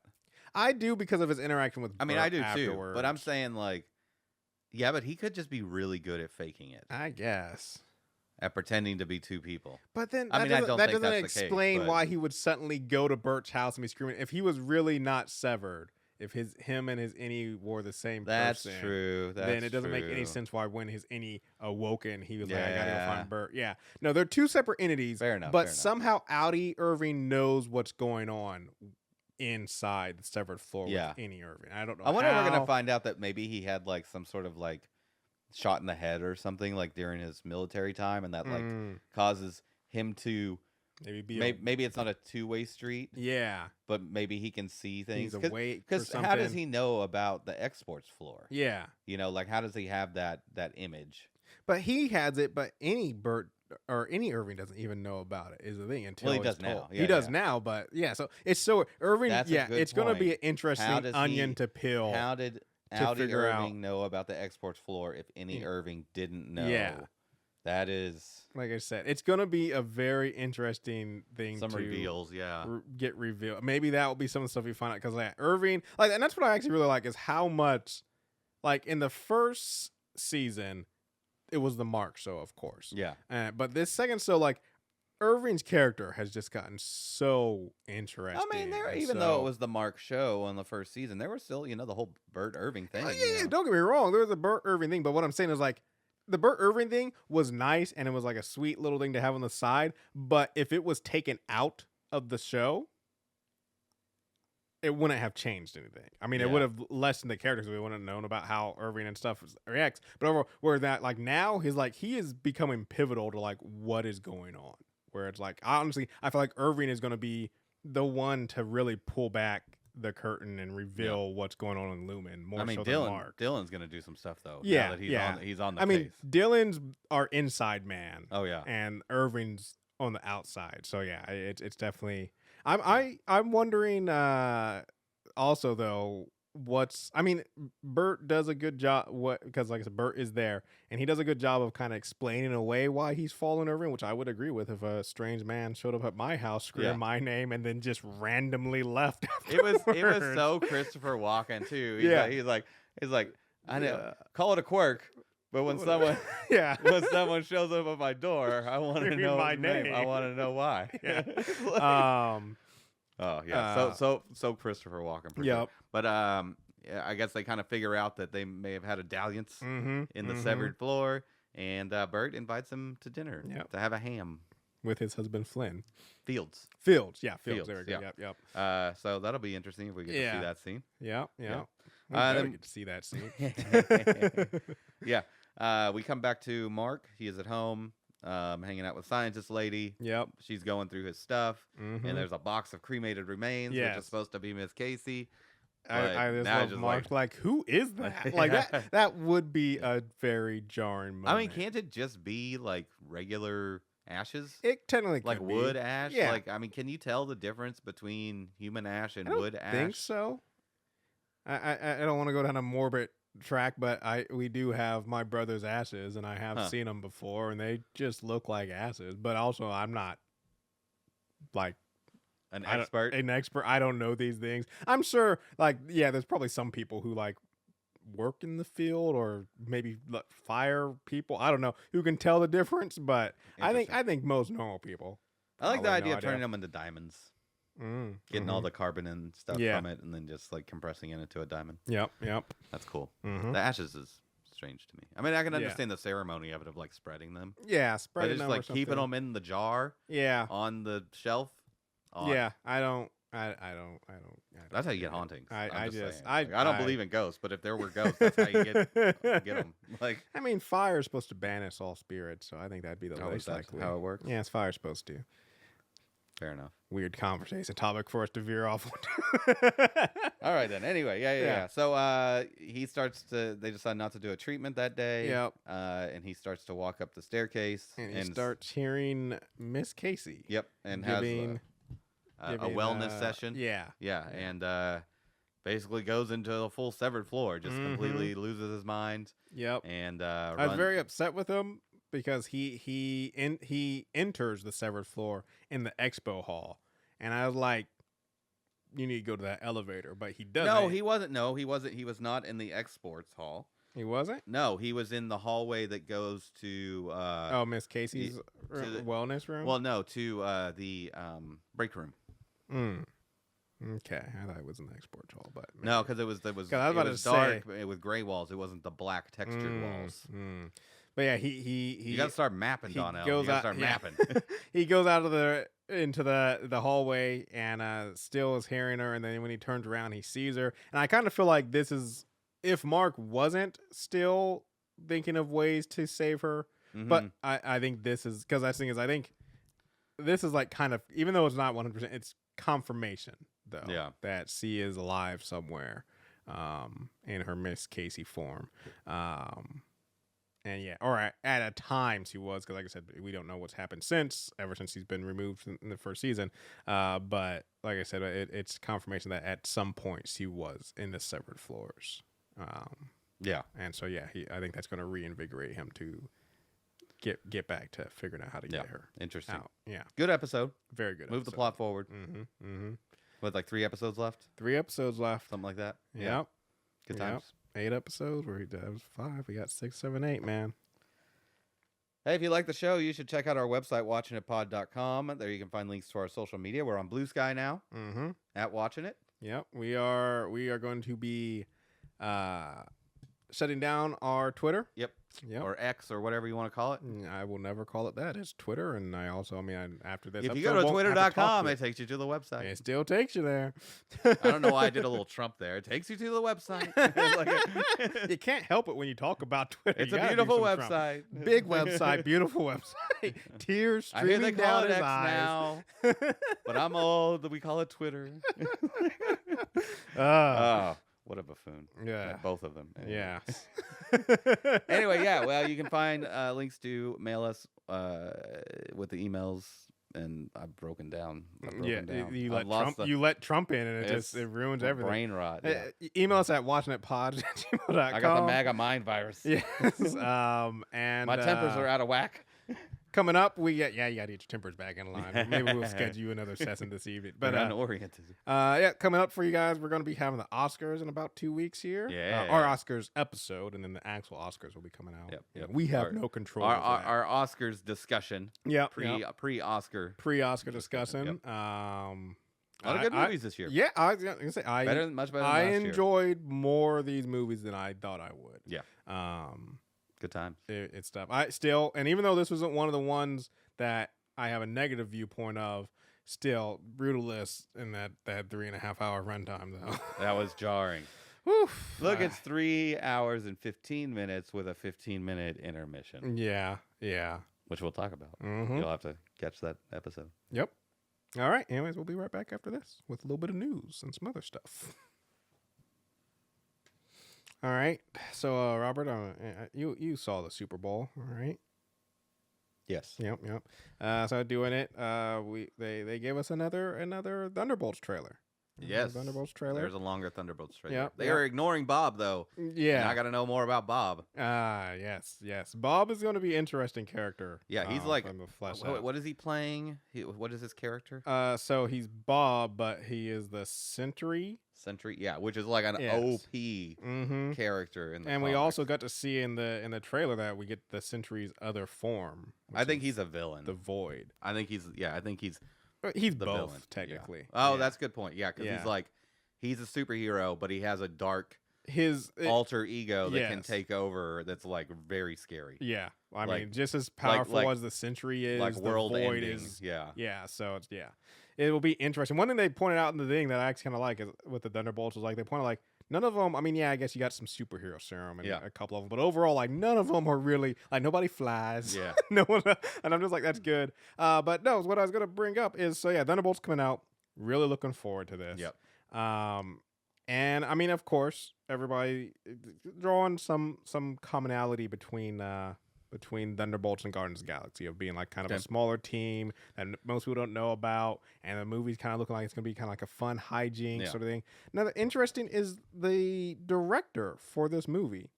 I do, because of his interaction with Bert. I mean, I do afterwards. too. But I'm saying, like, yeah, but he could just be really good at faking it. I guess. At pretending to be two people. But then I don't doesn't explain why he would suddenly go to Bert's house and be screaming. If he was really not severed if him and his innie were the same That's person, true. then it doesn't make any sense why when his innie awoken, he was like, I gotta go Yeah. find Bert. Yeah. No, they're two separate entities. Fair enough. But somehow Audi Irving knows what's going on inside the severed floor with Innie Irving. I don't know. I wonder if we're gonna find out that maybe he had like some sort of like shot in the head or something like during his military time, and that like causes him to maybe it's not a two-way street. Yeah, but maybe he can see things. Because how does he know about the exports floor? Yeah, like how does he have that image? But he has it. But any Bert or any Irving doesn't even know about it. Is the thing until he does now. Yeah, he does now. But yeah, so it's so Irving. It's going to be an interesting onion to peel. How did Audi Irving know about the exports floor if any Irving didn't know? Yeah. That is, like I said, it's going to be a very interesting thing. Some reveals, get revealed. Maybe that will be some of the stuff you find out because Irving, and that's what I actually really like is how much, in the first season, it was the Mark show, of course. Yeah. But this second show, Irving's character has just gotten so interesting. I mean, even though it was the Mark show on the first season, there was still, the whole Bert Irving thing. Don't get me wrong, there was a Bert Irving thing, but what I'm saying is the Bert Irving thing was nice and it was a sweet little thing to have on the side. But if it was taken out of the show, it wouldn't have changed anything. I mean, it would have lessened the characters. We wouldn't have known about how Irving and stuff reacts. But overall, where that now he is becoming pivotal to what is going on. Where it's honestly, I feel like Irving is going to be the one to really pull back the curtain and reveal what's going on in Lumen more so than Mark. Dylan's going to do some stuff though. Yeah, now that he's on the case. Mean, Dylan's our inside man. Oh yeah, and Irving's on the outside. So yeah, it's definitely. I'm wondering. Also though, Bert does a good job. Because like I said, Bert is there, and he does a good job of kind of explaining away why he's following Irving, which I would agree with if a strange man showed up at my house, screamed my name, and then just randomly left. It was so Christopher Walken too. He's like, I know, call it a quirk, but when someone when someone shows up at my door, I want to know my name. I want to know why. Oh yeah, so Christopher Walken. Sure. But I guess they kind of figure out that they may have had a dalliance in the severed floor, and Bert invites him to dinner to have a ham with his husband Flynn. Fields. There we go. Yep. So that'll be interesting if we get to see that scene. Yeah. We get to see that scene. We come back to Mark. He is at home. Hanging out with scientist lady. Yep. She's going through his stuff, and there's a box of cremated remains, which is supposed to be Miss Casey. I just love Mark. Who is that? That would be a very jarring moment. I mean, can't it just be regular ashes? It technically could be. Wood ash. Yeah. Can you tell the difference between human ash and wood ash? I think so. I don't want to go down a morbid track, but we do have my brother's ashes, and I have seen them before, and they just look like ashes. But also, I'm not an expert. I don't know these things. I'm sure, there's probably some people who work in the field or maybe fire people. I don't know who can tell the difference, but I think most normal people. I like the idea of turning them into diamonds. Getting all the carbon and stuff from it, and then just compressing it into a diamond. Yep. That's cool. The ashes is strange to me. I mean, I can understand the ceremony of it, of spreading them. Yeah, spreading them. But just keeping them in the jar. Yeah. On the shelf. Odd. Yeah, I don't. That's how you get hauntings. I don't believe in ghosts, but if there were ghosts, that's how you get them. I mean, fire is supposed to banish all spirits, so I think that'd be the least likely. How it works? Yeah, it's fire's supposed to. Fair enough. Weird conversation topic for us to veer off. All right then. Anyway, yeah. So they decide not to do a treatment that day. Yep. And he starts to walk up the staircase. And he starts hearing Miss Casey. Yep. And has a wellness session. Yeah. And basically goes into a full severed floor. Just completely loses his mind. Yep. And I was very upset with him, because he enters the severed floor in the expo hall, and I was like, you need to go to that elevator, but he doesn't. No, he wasn't. He was not in the exports hall. He wasn't? No, he was in the hallway that goes to Miss Casey's wellness room. Well, no, to the break room. Okay, I thought it was an export hall, but No, because it was I was about to dark with gray walls. It wasn't the black textured walls. But yeah, he You got to start mapping, Donnell. You got to start mapping. He goes out of into the hallway and still is hearing her, and then when he turns around, he sees her. And I kind of feel like this is if Mark wasn't still thinking of ways to save her, but I think this is because I think this is like kind of, even though it's not 100%, it's confirmation though that she is alive somewhere in her Miss Casey form. And yeah, or at a time she was, because like I said, we don't know what's happened ever since he's been removed in the first season. But like I said, it's confirmation that at some point she was in the severed floors. And so yeah, I think that's going to reinvigorate him to get back to figuring out how to get her. Interesting. Out. Yeah, good episode. Very good. Move the plot forward. With like 3 episodes left. 3 episodes left. Something like that. Yep. Good times. 8 episodes. That was 5. We got 6, 7, 8. Man. Hey, if you like the show, you should check out our website, watchinitpod.com. There you can find links to our social media. We're on Blue Sky now. At Watchin It. Yep. We are going to be shutting down our Twitter. Yep. Or X or whatever you want to call it. I will never call it that. It's Twitter, and after this, if you go to twitter.com, it takes you to the website. It still takes you there. I don't know why I did a little Trump there. It takes you to the website. You can't help it when you talk about Twitter. It's a beautiful website. Trump. Big website, beautiful website. Tears streaming down his eyes. Now, but I'm old. We call it Twitter. What a buffoon. Yeah. Like both of them. Anyway. Yeah. Anyway, yeah. Well, you can find links to mail us with the emails, and I've broken down. You let Trump in, and it ruins everything. Brain rot. Email us at watchinitpod@gmail.com. I got the MAGA mind virus. Yes. And my tempers are out of whack. Coming up, you got to get your tempers back in line. Maybe we'll schedule you another session this evening. But unoriented. Coming up for you guys, we're going to be having the Oscars in about 2 weeks here. Yeah. Our Oscars episode, and then the actual Oscars will be coming out. Yep. We have no control. Our Oscars discussion. Yep. Pre-Oscar. Pre-Oscar discussion. Yep. A lot of good movies this year. Yeah, I was going to say much better than I last year. enjoyed more of these movies than I thought I would. Yeah. Good times. It's tough. And even though this wasn't one of the ones that I have a negative viewpoint of, still Brutalist in that 3.5 hour runtime though. That was jarring. Oof. Look, it's 3 hours and 15 minutes with a 15-minute intermission. Yeah. Which we'll talk about. You'll have to catch that episode. Yep. All right. Anyways, we'll be right back after this with a little bit of news and some other stuff. All right, so Robert, you saw the Super Bowl, all right? Yes. Yep. So doing it, they gave us another Thunderbolts trailer. Yes. Thunderbolts trailer. There's a longer Thunderbolts trailer. Yep. They are ignoring Bob though. Yeah. And I got to know more about Bob. Yes. Bob is going to be an interesting character. Yeah, he's like, from the flesh what is he playing? What is his character? So he's Bob, but he is the Sentry. Yeah, which is like an OP character in the and comics. We also got to see in the trailer that we get the Sentry's other form. I think he's a villain. The Void. I think he's he's the both villain. Technically. Yeah. Oh, that's a good point. Yeah, because he's a superhero, but he has a dark alter ego that can take over. That's like very scary. Yeah, I mean, just as powerful as the Sentry is, like the world Void ending. is. Yeah. So it's it will be interesting. One thing they pointed out in the thing that I actually kind of like is with the Thunderbolts was like they pointed like none of them. I mean, I guess you got some superhero serum and a couple of them, but overall, like none of them are really like nobody flies. Yeah, no one, and I'm just like that's good. But no, what I was gonna bring up is Thunderbolts coming out. Really looking forward to this. Yep. And I mean, of course, everybody drawing some commonality between Thunderbolts and Guardians of the Galaxy of being like kind of a smaller team that most people don't know about, and the movie's kind of looking like it's going to be kind of like a fun hijinks sort of thing. Now, the interesting is the director for this movie.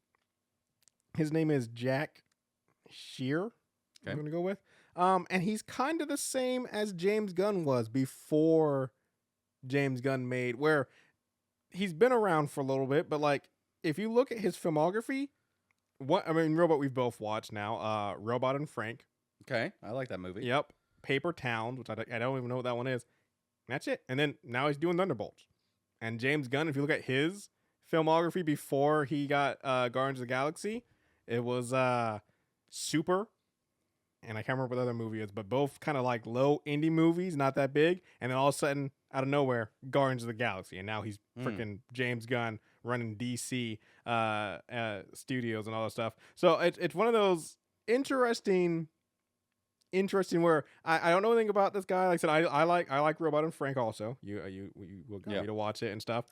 His name is Jack Shear. Okay. I'm going to go with. And he's kind of the same as James Gunn was before James Gunn made, where he's been around for a little bit, but like if you look at his filmography, Robot we've both watched now, Robot and Frank. Okay, I like that movie. Yep. Paper Towns, which I don't even know what that one is. That's it. And then now he's doing Thunderbolts. And James Gunn, if you look at his filmography before he got Guardians of the Galaxy, it was Super, and I can't remember what the other movie is, but both kind of like low indie movies, not that big. And then all of a sudden, out of nowhere, Guardians of the Galaxy, and now he's freaking James Gunn running DC studios and all that stuff. So it's one of those interesting where I don't know anything about this guy. Like I said, I like Robot and Frank also. You will got me to watch it and stuff.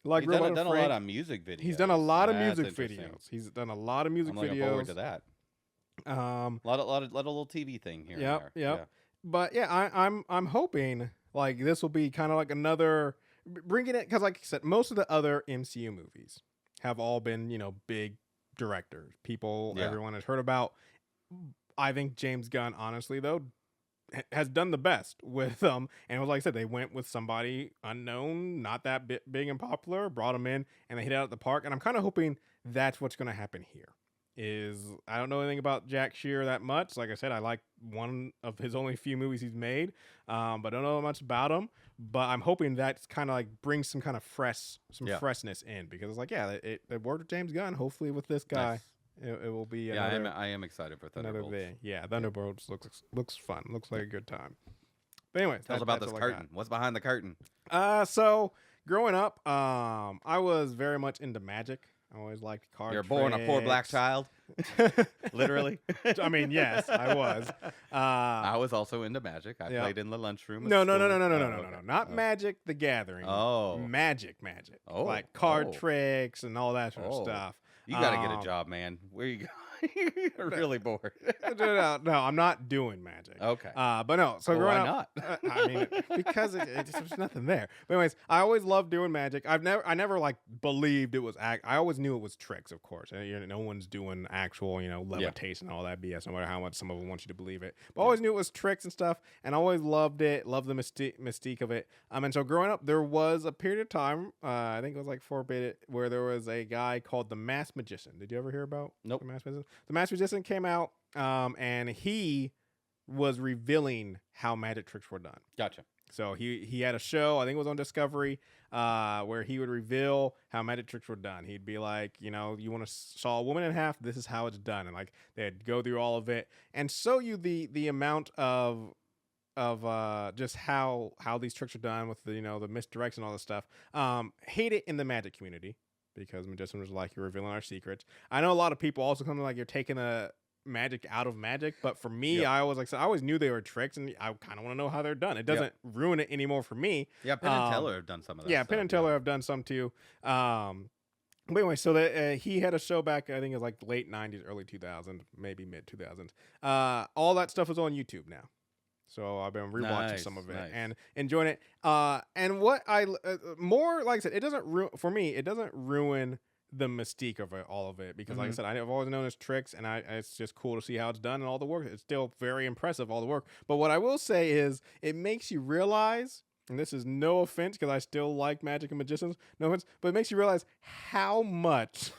Like He's done a lot of music videos. He's done a lot of music videos. He's done a lot of music I'm looking videos. forward to that. A lot of little TV thing here. Yeah, yeah. But yeah, I'm hoping like this will be kind of like another bringing it, because like I said, most of the other MCU movies have all been big directors, people everyone has heard about. I think James Gunn, honestly though, has done the best with them, and it was like I said, they went with somebody unknown, not that big and popular, brought him in, and they hit it out of the park. And I'm kind of hoping that's what's going to happen here. I don't know anything about Jack Shear that much. Like I said, I like one of his only few movies he's made, but I don't know much about him. But I'm hoping that's kind of like brings some kind of freshness in, because it's like, it worked with James Gunn. Hopefully with this guy, it will be. I am excited for Thunderbolts. Another thing. Yeah, Thunderbolts looks fun. Looks like a good time. But anyways, tell us about this curtain. What's behind the curtain? So growing up, I was very much into magic. I always liked card You're born a poor black child? Literally? I mean, yes, I was. I was also into magic. I played in the lunchroom. No. Not Magic the Gathering. Oh. Magic. Oh. Like card tricks and all that sort of stuff. You got to get a job, man. Where you go? You're really bored. No, I'm not doing magic. Okay. But no. So growing up, I mean, because there's nothing there. But anyways, I always loved doing magic. I never like believed it was I always knew it was tricks, of course. And no one's doing actual, levitation and all that BS, no matter how much some of them want you to believe it. But I always knew it was tricks and stuff, and I always loved it. Loved the mystique of it. And so growing up, there was a period of time, I think it was like 4-bit, where there was a guy called the Masked Magician. Did you ever hear about Nope. the Masked Magician? The Masked Magician came out, and he was revealing how magic tricks were done. Gotcha. So he had a show, I think it was on Discovery, where he would reveal how magic tricks were done. He'd be like, you want to saw a woman in half, this is how it's done, and like they'd go through all of it and show you the amount of just how these tricks are done with the misdirection and all this stuff. Hate it in the magic community, because magicians was like, you're revealing our secrets. I know a lot of people also come to like, you're taking a magic out of magic, but for me, I always knew they were tricks, and I kind of want to know how they're done. It doesn't ruin it anymore for me. Yeah, Penn and Teller have done some of that. Yeah, Penn and Teller have done some too. But anyway, so he had a show back, I think it was like late 90s, early 2000s, maybe mid 2000s. All that stuff is on YouTube now. So I've been rewatching some of it and enjoying it. And what I more, like I said, it doesn't for me, it doesn't ruin the mystique of it, all of it, because like I said, I've always known as tricks, and it's just cool to see how it's done and all the work. It's still very impressive, all the work. But what I will say is, it makes you realize, and this is no offense, because I still like magic and magicians, no offense, but it makes you realize how much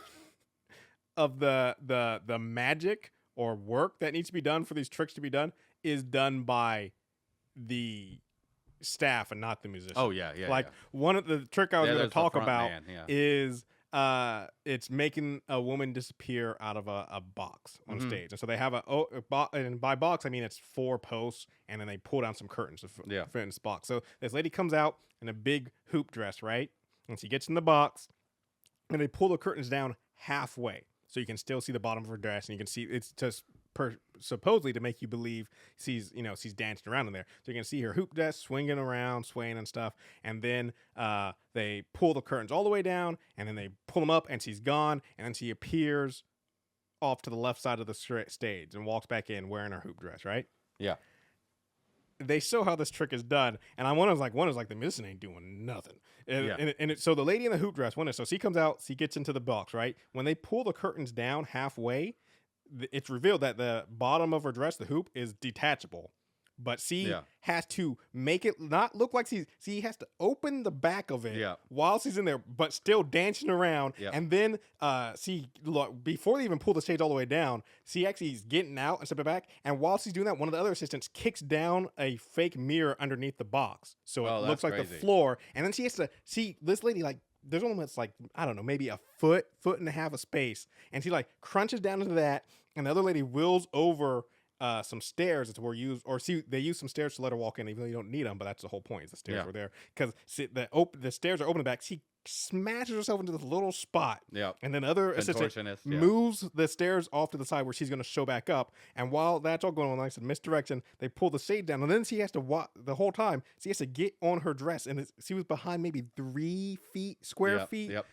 of the magic or work that needs to be done for these tricks to be done is done by the staff and not the musician. Oh yeah. Like one of the trick I was going to talk about is it's making a woman disappear out of a box on stage. And so they have a box, and by box I mean it's 4 posts, and then they pull down some curtains to fit in this box. So this lady comes out in a big hoop dress, right? And she gets in the box, and they pull the curtains down halfway, so you can still see the bottom of her dress, and you can see it's just supposedly to make you believe she's dancing around in there. So you can see her hoop dress swinging around, swaying and stuff. And then they pull the curtains all the way down, and then they pull them up, and she's gone. And then she appears off to the left side of the stage and walks back in wearing her hoop dress, right? Yeah. They show how this trick is done, and one is like the musician ain't doing nothing. So the lady in the hoop dress, so she comes out, she gets into the box, right? When they pull the curtains down halfway, it's revealed that the bottom of her dress, the hoop, is detachable, but C Yeah. has to make it not look like he has to open the back of it Yeah. while she's in there, but still dancing around. Yep. And then before they even pull the stage all the way down, C actually is getting out and stepping back. And while she's doing that, one of the other assistants kicks down a fake mirror underneath the box, so it looks like the floor. And then she has to see this lady like. There's only like, I don't know, maybe a foot and a half of space. And she like crunches down into that. And the other lady wheels over some stairs that were used, or they use some stairs to let her walk in, even though you don't need them. But that's the whole point. Is the stairs were there. Because the stairs are open back. She smashes herself into this little spot. Yeah. And then other assistant moves the stairs off to the side where she's going to show back up. And while that's all going on, like I said, misdirection, they pull the stage down. And then she has to walk the whole time. She has to get on her dress. And she was behind maybe 3 square feet. Yep.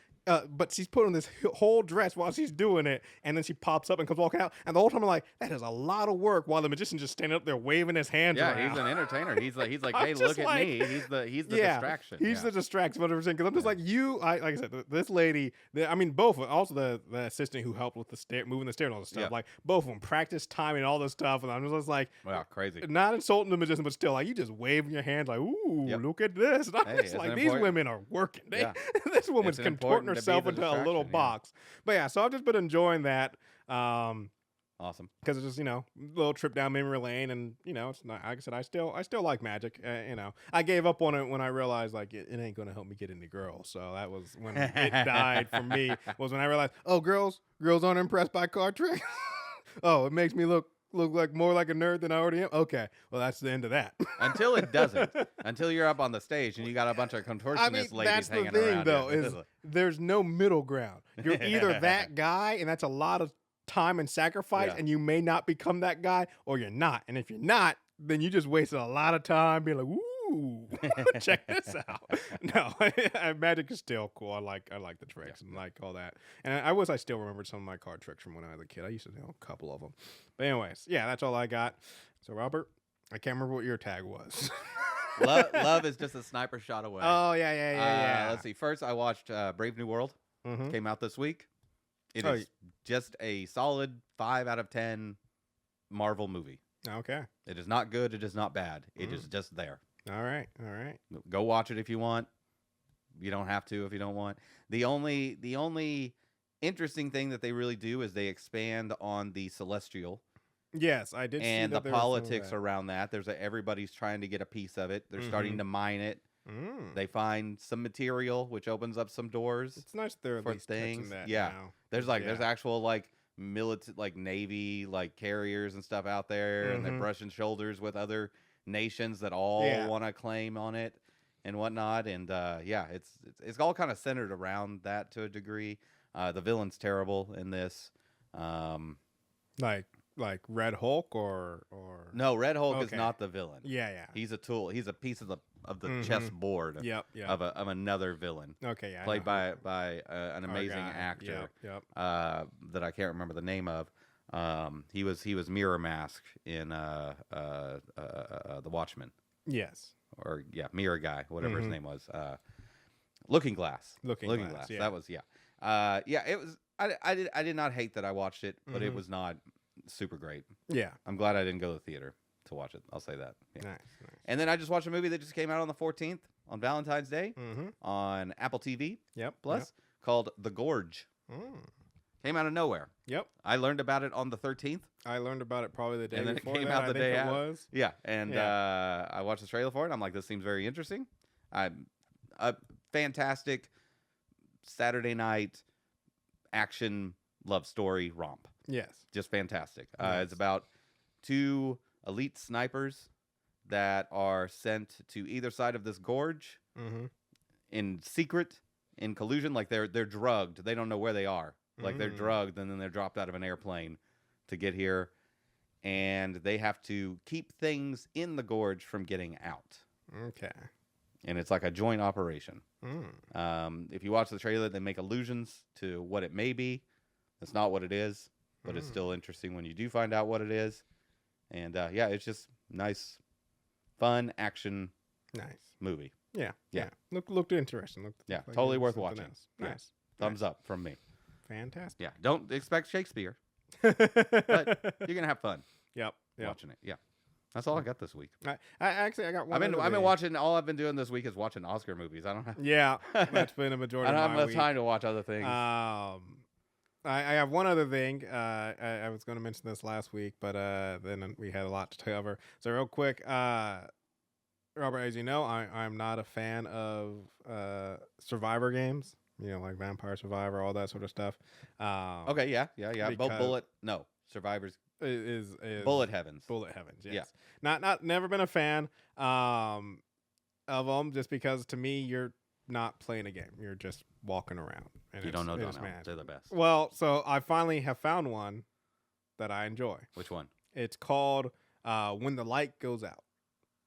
But she's put on this whole dress while she's doing it, and then she pops up and comes walking out. And the whole time I'm like, that is a lot of work. While the magician's just standing up there waving his hands around. Yeah, he's an entertainer. He's like, hey, look at me. He's the distraction. He's the distraction. 100%. Because I'm just like like I said, this lady. Both. Also the assistant who helped with the moving the stair and all this stuff. Yep. Like both of them practice timing all this stuff, and I'm just like, wow, crazy. Not insulting the magician, but still, like you just waving your hands, like, ooh, look at this. And I'm just like, these women are working. This woman's contorting herself into a little box. But yeah, so I've just been enjoying that. Awesome. Because it's just, a little trip down memory lane, and it's not, like I said, I still like magic. I gave up on it when I realized like it ain't gonna help me get into girls. So that was when it died for me. Was when I realized, oh, girls aren't impressed by card tricks. Oh, it makes me look like more like a nerd than I already am. Okay, well that's the end of that. Until it doesn't. Until you're up on the stage and you got a bunch of contortionist ladies hanging around. That's the thing, though, is there's no middle ground. You're either that guy, and that's a lot of time and sacrifice, and you may not become that guy, or you're not. And if you're not, then you just wasted a lot of time being like, ooh, check this out. No, magic is still cool. I like the tricks and like all that. And I wish I still remembered some of my card tricks from when I was a kid. I used to know a couple of them. But anyways, that's all I got. So Robert, I can't remember what your tag was. Love is just a sniper shot away. Oh yeah. Let's see. First, I watched Brave New World. Mm-hmm. Came out this week. It is just a solid 5 out of 10 Marvel movie. Okay. It is not good. It is not bad. It is just there. All right. Go watch it if you want. You don't have to if you don't want. The only interesting thing that they really do is they expand on the celestial. Yes, I did. And see that the politics around that. Everybody's trying to get a piece of it. They're starting to mine it. They find some material, which opens up some doors. It's nice they're for at least things. That yeah, now. There's actual military Navy carriers and stuff out there, and they're brushing shoulders with other nations that all want to claim on it and whatnot. And it's all kind of centered around that to a degree. The villain's terrible in this. Like Red Hulk or no, Red Hulk is not the villain. Yeah. He's a tool. He's a piece of the chessboard. Yep. Of another villain. Okay, yeah. Played by an amazing actor. Yep. That I can't remember the name of. He was Mirror Mask in the Watchmen. Yes. Or Mirror Guy, whatever his name was. Looking Glass. Looking Glass. Yeah. That was it was. I did not hate that I watched it, but it was not super great. Yeah. I'm glad I didn't go to the theater to watch it. I'll say that. Yeah. Nice. And then I just watched a movie that just came out on the 14th on Valentine's Day on Apple TV Plus called The Gorge. Came out of nowhere. Yep. I learned about it on the 13th. I learned about it probably the day and then before it came that, out the day after. Was. Yeah. And I watched the trailer for it. I'm like, this seems very interesting. A fantastic Saturday night action love story romp. Yes. Just fantastic. Nice. It's about 2 elite snipers that are sent to either side of this gorge in secret, in collusion. Like they're drugged. They don't know where they are. Like they're drugged and then they're dropped out of an airplane to get here. And they have to keep things in the gorge from getting out. Okay. And it's like a joint operation. If you watch the trailer, they make allusions to what it may be. That's not what it is, but it's still interesting when you do find out what it is. And it's just nice, fun action, movie. Yeah. Looked interesting. Like totally worth watching. Nice. Thumbs up from me. Fantastic. Yeah, don't expect Shakespeare, but you're gonna have fun. Yep. Watching it. Yeah. That's all I got this week. I actually I got one. I've been watching. All I've been doing this week is watching Oscar movies. I don't have. Yeah, that's been a majority. I don't of have my much time to watch other things. I have one other thing. I was going to mention this last week, but then we had a lot to cover. So real quick, Robert, as you know, I'm not a fan of Survivor games. You know, like Vampire Survivor, all that sort of stuff. Okay, yeah. Survivors is Bullet Heavens. Bullet Heavens, yes. Yeah. Not never been a fan of them, just because to me you're not playing a game. You're just walking around. And you don't know Donnell. They're the best. Well, so I finally have found one that I enjoy. Which one? It's called When the Light Goes Out.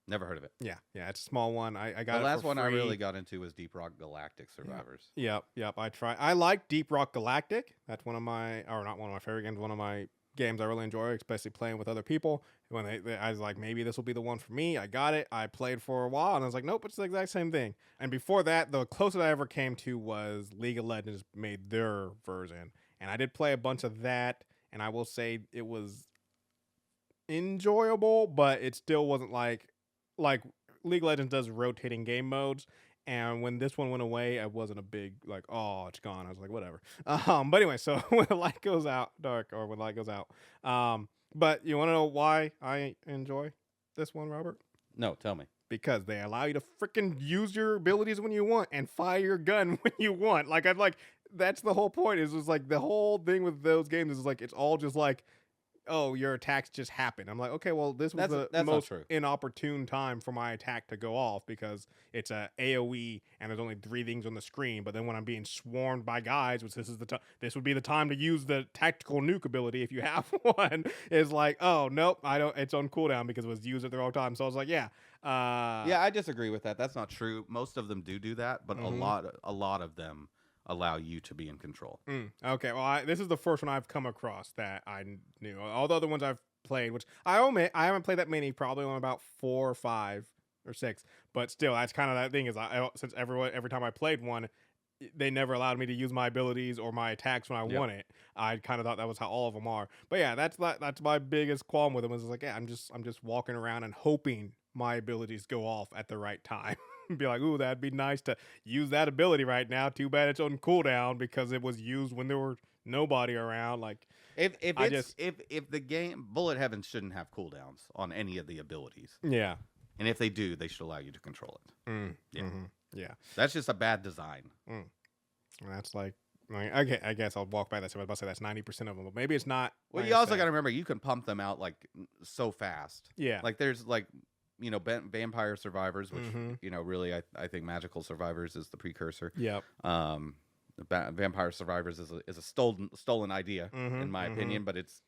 Never heard of it. Yeah, it's a small one. I got the last one free. I really got into was Deep Rock Galactic Survivors. Yep. I like Deep Rock Galactic. That's one of my, or not one of my favorite games. One of my games I really enjoy, especially playing with other people. When I was like, maybe this will be the one for me. I got it. I played for a while, and I was like, nope, it's the exact same thing. And before that, the closest I ever came to was League of Legends made their version, and I did play a bunch of that. And I will say it was enjoyable, but it still wasn't like League of Legends does rotating game modes. And when this one went away, I wasn't a big like, oh, it's gone. I was like, whatever. But anyway, so when the light goes out, when the light goes out. But you want to know why I enjoy this one, Robert? No, tell me. Because they allow you to freaking use your abilities when you want and fire your gun when you want. That's the whole point. Is like the whole thing with those games is like it's all just like, oh, your attacks just happen. I'm like, okay, well, this was the most inopportune time for my attack to go off because it's a AoE and there's only 3 things on the screen. But then when I'm being swarmed by guys, which this would be the time to use the tactical nuke ability if you have one. Is like, oh nope, I don't. It's on cooldown because it was used at the wrong time. So I was like, yeah. I disagree with that. That's not true. Most of them do that, but a lot of them allow you to be in control. Okay, well, this is the first one I've come across that I knew. All the other ones I've played, which I admit I haven't played that many, probably only about 4 or 5 or 6. But still, that's kind of that thing is since every time I played one, they never allowed me to use my abilities or my attacks when I want it. I kind of thought that was how all of them are. But yeah, that's my biggest qualm with them is like, yeah, I'm just walking around and hoping my abilities go off at the right time. Be like, ooh, that'd be nice to use that ability right now. Too bad it's on cooldown because it was used when there were nobody around. Like, if the game Bullet Heaven shouldn't have cooldowns on any of the abilities. Yeah, and if they do, they should allow you to control it. Yeah, that's just a bad design. That's like, okay, I guess I'll walk by that. So I was about to say that's 90% of them, but maybe it's not. Well, you also got to remember you can pump them out like so fast. Yeah, like there's like. Vampire Survivors, which really I think Magical Survivors is the precursor. Yep. Vampire Survivors is a stolen idea in my opinion, but it's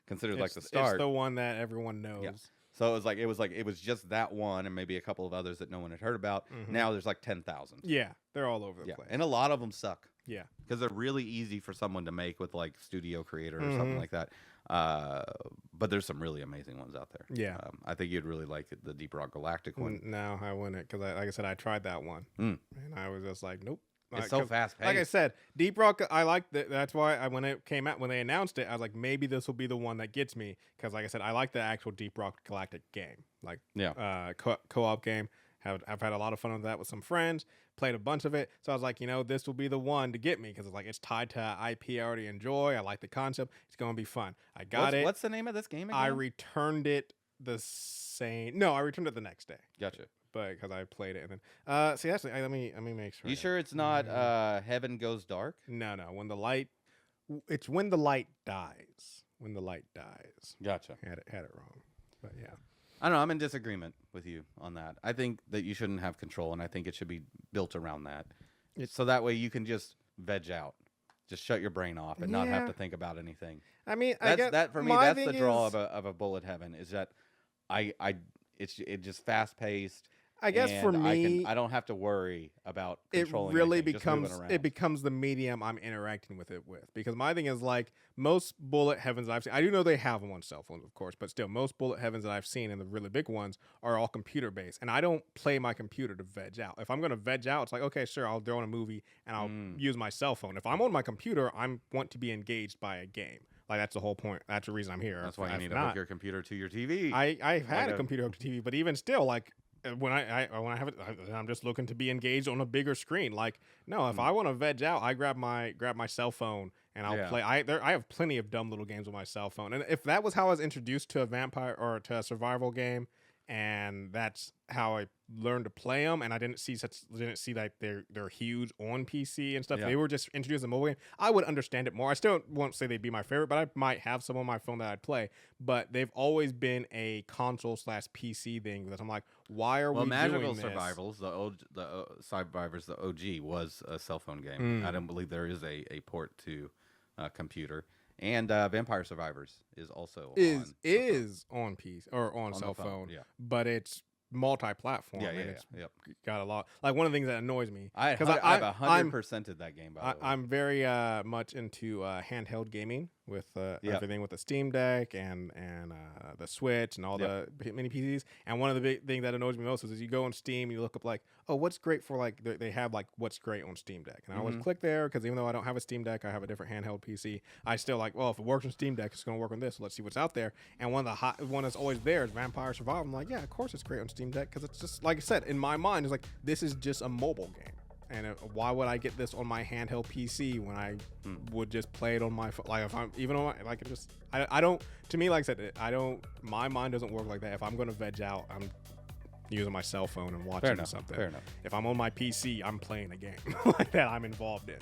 considered like the start. It's the one that everyone knows. Yeah. So it was just that one and maybe a couple of others that no one had heard about. Now there's like 10,000. Yeah, they're all over the place, and a lot of them suck. Yeah, because they're really easy for someone to make with like Studio Creator or something like that. But there's some really amazing ones out there. Yeah, I think you'd really like the Deep Rock Galactic one. No, I wouldn't because, like I said, I tried that one and I was just like, nope. It's so fast paced. Like I said, Deep Rock, I liked it. That's why when it came out, when they announced it, I was like, maybe this will be the one that gets me because, like I said, I like the actual Deep Rock Galactic game, like co-op game. I've had a lot of fun with that with some friends. Played a bunch of it, so I was like, this will be the one to get me because it's tied to IP I already enjoy. I like the concept. It's gonna be fun. I got it. What's the name of this game again? I returned it the same. No, I returned it the next day. Gotcha. But because I played it and then see actually let me make sure. You sure it's not Heaven Goes Dark? No. When the light dies. When the light dies. Gotcha. Had it wrong, but yeah. I don't know. I'm in disagreement with you on that. I think that you shouldn't have control, and I think it should be built around that. So that way you can just veg out, just shut your brain off, and not have to think about anything. I mean, that for me, that's the draw of a Bullet Heaven is that it's just fast paced. I guess for me, I don't have to worry about controlling. It really becomes the medium I'm interacting with it with. Because my thing is like most Bullet Heavens I've seen, I do know they have them on cell phones, of course, but still most Bullet Heavens that I've seen and the really big ones are all computer based. And I don't play my computer to veg out. If I'm going to veg out, it's like, okay, sure, I'll throw on a movie and I'll use my cell phone. If I'm on my computer, I want to be engaged by a game. Like that's the whole point. That's the reason I'm here. That's why you If need to not, hook your computer to your TV. I've had a computer hooked to TV, but even still, like when I have it, I'm just looking to be engaged on a bigger screen. Like no, if I want to veg out, I grab my cell phone and I'll play. I have plenty of dumb little games on my cell phone, and if that was how I was introduced to a vampire or to a survival game, and that's how I learned to play them, and I didn't see like they're huge on PC and stuff. Yeah. They were just introduced a mobile game. I would understand it more. I still won't say they'd be my favorite, but I might have some on my phone that I'd play. But they've always been a console/PC thing because I'm like, why are we Magical doing this? Survivals, Survivors, the OG was a cell phone game. I don't believe there is a port to computer. And Vampire Survivors is also on PC or on cell phone, but it's multi-platform. It's got a lot. Like one of the things that annoys me because I've 100%ed that game. By the way, I'm very much into handheld gaming with everything with the Steam Deck and the Switch and all the mini PCs. And one of the big things that annoys me most is you go on Steam and you look up like, oh, what's great for like they have like what's great on Steam Deck, and I always click there because even though I don't have a Steam Deck, I have a different handheld PC. I still like, well, if it works on Steam Deck, it's going to work on this. So let's see what's out there. And one that's always there is Vampire Survival. I'm like, yeah, of course it's great on Steam Deck because it's just like I said in my mind, it's like this is just a mobile game. And why would I get this on my handheld PC when I would just play it on my phone? Like if I'm even on my, like it just I don't. To me, like I said, I don't. My mind doesn't work like that. If I'm going to veg out, I'm using my cell phone and watching something. Fair enough. If I'm on my PC, I'm playing a game like that I'm involved in.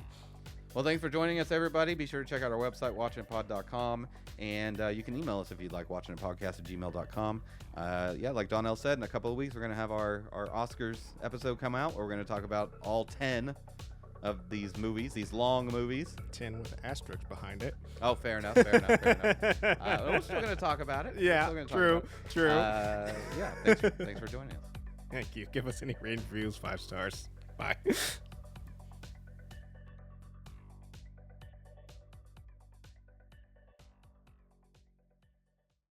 Well, thanks for joining us, everybody. Be sure to check out our website, watchinitpod.com. And you can email us if you'd like, watchinitpodcast@gmail.com. Like Donnell said, in a couple of weeks, we're going to have our Oscars episode come out where we're going to talk about all 10 of these movies, these long movies. 10 with asterisks behind it. Oh, fair enough. We're still going to talk about it. Yeah, true. Thanks for joining us. Thank you. Give us any rating reviews, 5 stars. Bye.